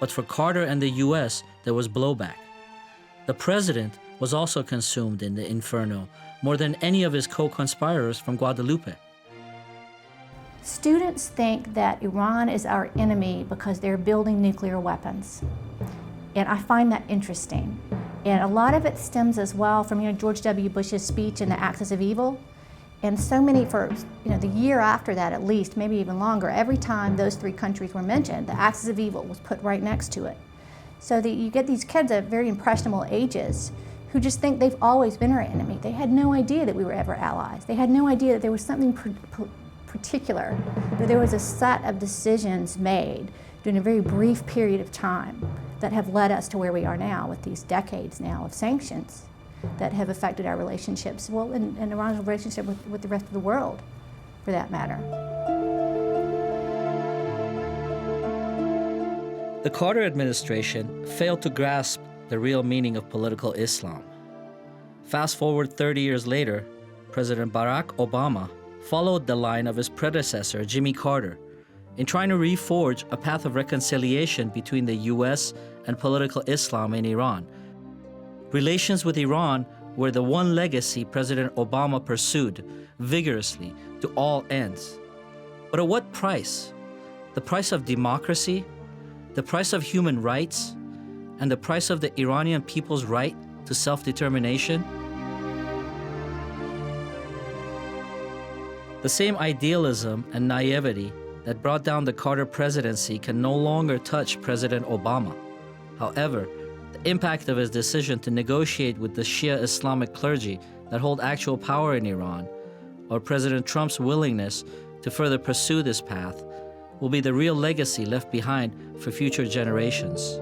Speaker 1: But for Carter and the US, there was blowback. The president was also consumed in the inferno more than any of his co-conspirators from Guadeloupe.
Speaker 16: Students think that Iran is our enemy because they're building nuclear weapons. And I find that interesting. And a lot of it stems as well from George W. Bush's speech in the Axis of Evil. And so many, for the year after that at least, maybe even longer, every time those three countries were mentioned, the Axis of Evil was put right next to it. So that you get these kids at very impressionable ages who just think they've always been our enemy. They had no idea that we were ever allies. They had no idea that there was something particular, that there was a set of decisions made during a very brief period of time that have led us to where we are now with these decades now of sanctions that have affected our relationships, well, and Iran's relationship with the rest of the world, for that matter.
Speaker 1: The Carter administration failed to grasp the real meaning of political Islam. Fast forward 30 years later, President Barack Obama followed the line of his predecessor, Jimmy Carter, in trying to reforge a path of reconciliation between the US and political Islam in Iran. Relations with Iran were the one legacy President Obama pursued vigorously to all ends. But at what price? The price of democracy, the price of human rights, and the price of the Iranian people's right to self-determination? The same idealism and naivety that brought down the Carter presidency can no longer touch President Obama. However, the impact of his decision to negotiate with the Shia Islamic clergy that hold actual power in Iran, or President Trump's willingness to further pursue this path, will be the real legacy left behind for future generations.